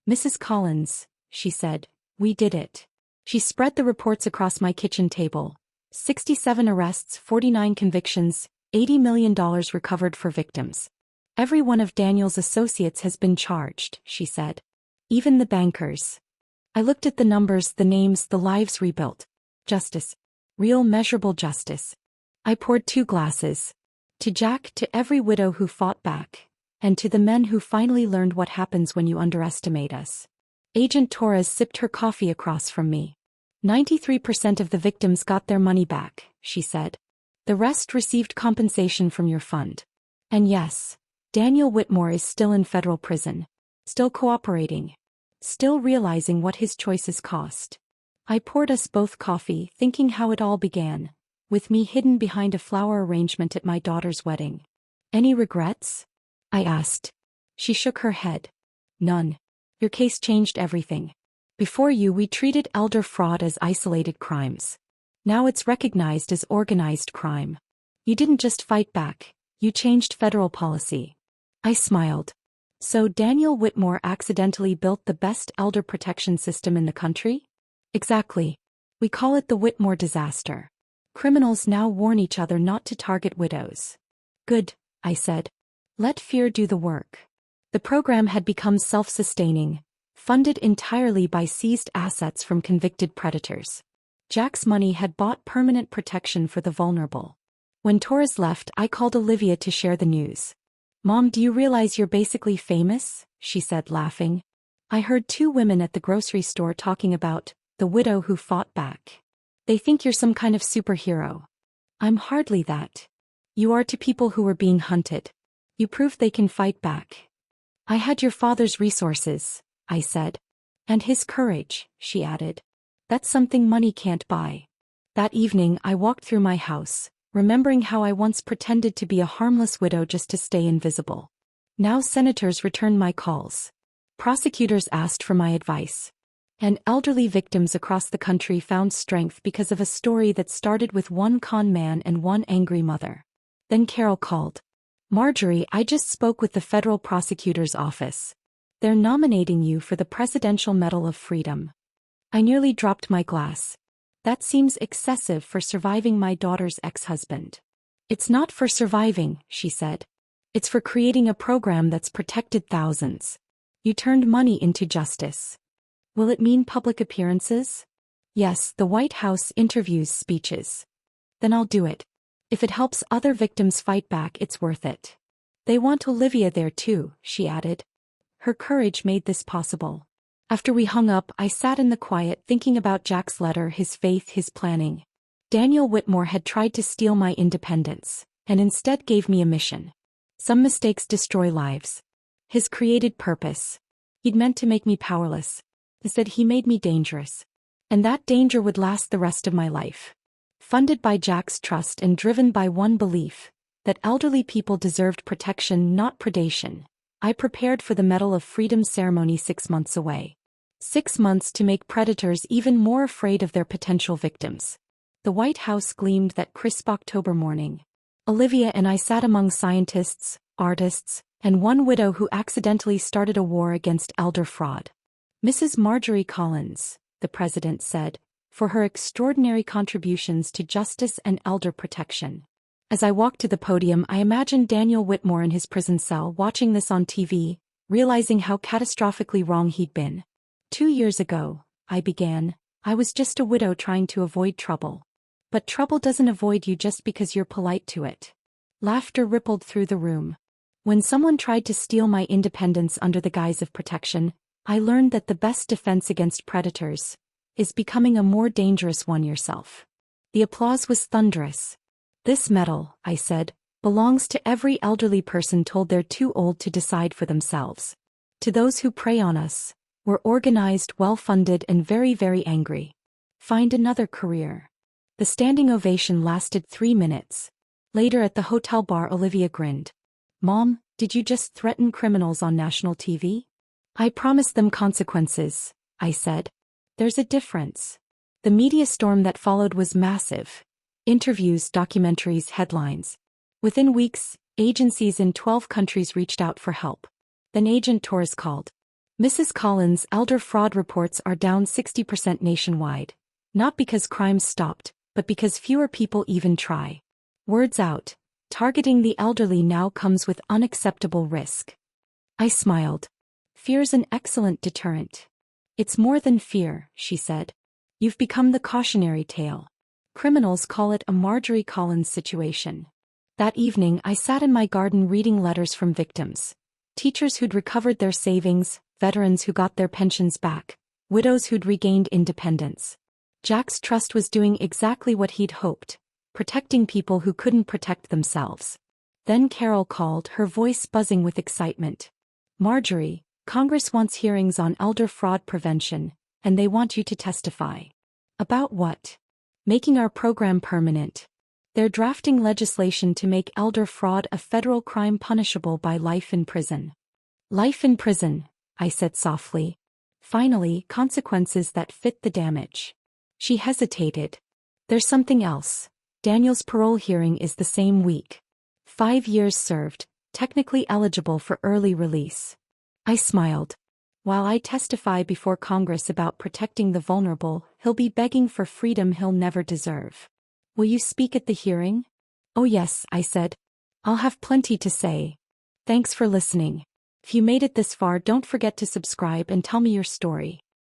"Mrs. Collins," she said, "we did it." She spread the reports across my kitchen table. 67 arrests, 49 convictions, $80 million recovered for victims. "Every one of Daniel's associates has been charged," she said. "Even the bankers." I looked at the numbers, the names, the lives rebuilt. Justice. Real measurable justice. I poured 2 glasses. To Jack, to every widow who fought back, and to the men who finally learned what happens when you underestimate us. Agent Torres sipped her coffee across from me. 93% of the victims got their money back, she said. The rest received compensation from your fund. And yes, Daniel Whitmore is still in federal prison. Still cooperating. Still realizing what his choices cost. I poured us both coffee, thinking how it all began, with me hidden behind a flower arrangement at my daughter's wedding. "Any regrets?" I asked. She shook her head. "None. Your case changed everything. Before you, we treated elder fraud as isolated crimes. Now it's recognized as organized crime. You didn't just fight back, you changed federal policy." I smiled. "So Daniel Whitmore accidentally built the best elder protection system in the country?" "Exactly. We call it the Whitmore disaster. Criminals now warn each other not to target widows." "Good," I said. "Let fear do the work." The program had become self-sustaining, funded entirely by seized assets from convicted predators. Jack's money had bought permanent protection for the vulnerable. When Torres left, I called Olivia to share the news. "Mom, do you realize you're basically famous?" she said, laughing. "I heard 2 women at the grocery store talking about the widow who fought back. They think you're some kind of superhero." "I'm hardly that. You are to people who are being hunted. You proved they can fight back." "I had your father's resources," I said. "And his courage," she added. "That's something money can't buy." That evening I walked through my house, remembering how I once pretended to be a harmless widow just to stay invisible. Now senators returned my calls. Prosecutors asked for my advice. And elderly victims across the country found strength because of a story that started with one con man and one angry mother. Then Carol called. "Marjorie, I just spoke with the federal prosecutor's office. They're nominating you for the Presidential Medal of Freedom." I nearly dropped my glass. "That seems excessive for surviving my daughter's ex-husband." "It's not for surviving," she said. "It's for creating a program that's protected thousands. You turned money into justice." "Will it mean public appearances?" "Yes, the White House interviews, speeches." "Then I'll do it. If it helps other victims fight back, it's worth it." "They want Olivia there too," she added. Her courage made this possible. After we hung up, I sat in the quiet thinking about Jack's letter, his faith, his planning. Daniel Whitmore had tried to steal my independence, and instead gave me a mission. Some mistakes destroy lives. His created purpose. He'd meant to make me powerless. Instead, he made me dangerous. And that danger would last the rest of my life. Funded by Jack's trust and driven by one belief, that elderly people deserved protection, not predation, I prepared for the Medal of Freedom ceremony 6 months away. 6 months to make predators even more afraid of their potential victims. The White House gleamed that crisp October morning. Olivia and I sat among scientists, artists, and one widow who accidentally started a war against elder fraud. "Mrs. Marjorie Collins," the president said, "for her extraordinary contributions to justice and elder protection." As I walked to the podium, I imagined Daniel Whitmore in his prison cell watching this on TV, realizing how catastrophically wrong he'd been. 2 years ago, I began, I was just a widow trying to avoid trouble. But trouble doesn't avoid you just because you're polite to it. Laughter rippled through the room. When someone tried to steal my independence under the guise of protection, I learned that the best defense against predators is becoming a more dangerous one yourself. The applause was thunderous. "This medal," I said, "belongs to every elderly person told they're too old to decide for themselves. To those who prey on us, we're organized, well-funded, and very, very angry. Find another career." The standing ovation lasted 3 minutes. Later at the hotel bar, Olivia grinned. "Mom, did you just threaten criminals on national TV?" "I promised them consequences," I said. "There's a difference." The media storm that followed was massive. Interviews, documentaries, headlines. Within weeks, Agencies in 12 countries reached out for help. Then Agent Torres called. Mrs. Collins, elder fraud reports are down 60% nationwide. Not because crimes stopped, but because fewer people even try. Words out. Targeting the elderly now comes with unacceptable risk. I smiled. Fear's an excellent deterrent. It's more than fear, she said. You've become the cautionary tale. Criminals call it a Marjorie Collins situation. That evening I sat in my garden reading letters from victims. Teachers who'd recovered their savings, veterans who got their pensions back, widows who'd regained independence. Jack's trust was doing exactly what he'd hoped, protecting people who couldn't protect themselves. Then Carol called, her voice buzzing with excitement. Marjorie, Congress wants hearings on elder fraud prevention, and they want you to testify. About what? Making our program permanent. They're drafting legislation to make elder fraud a federal crime punishable by life in prison. Life in prison, I said softly. Finally, consequences that fit the damage. She hesitated. There's something else. Daniel's parole hearing is the same week. 5 years served, technically eligible for early release. I smiled. While I testify before Congress about protecting the vulnerable, he'll be begging for freedom he'll never deserve. Will you speak at the hearing? Oh yes, I said. I'll have plenty to say. Thanks for listening. If you made it this far, don't forget to subscribe and tell me your story.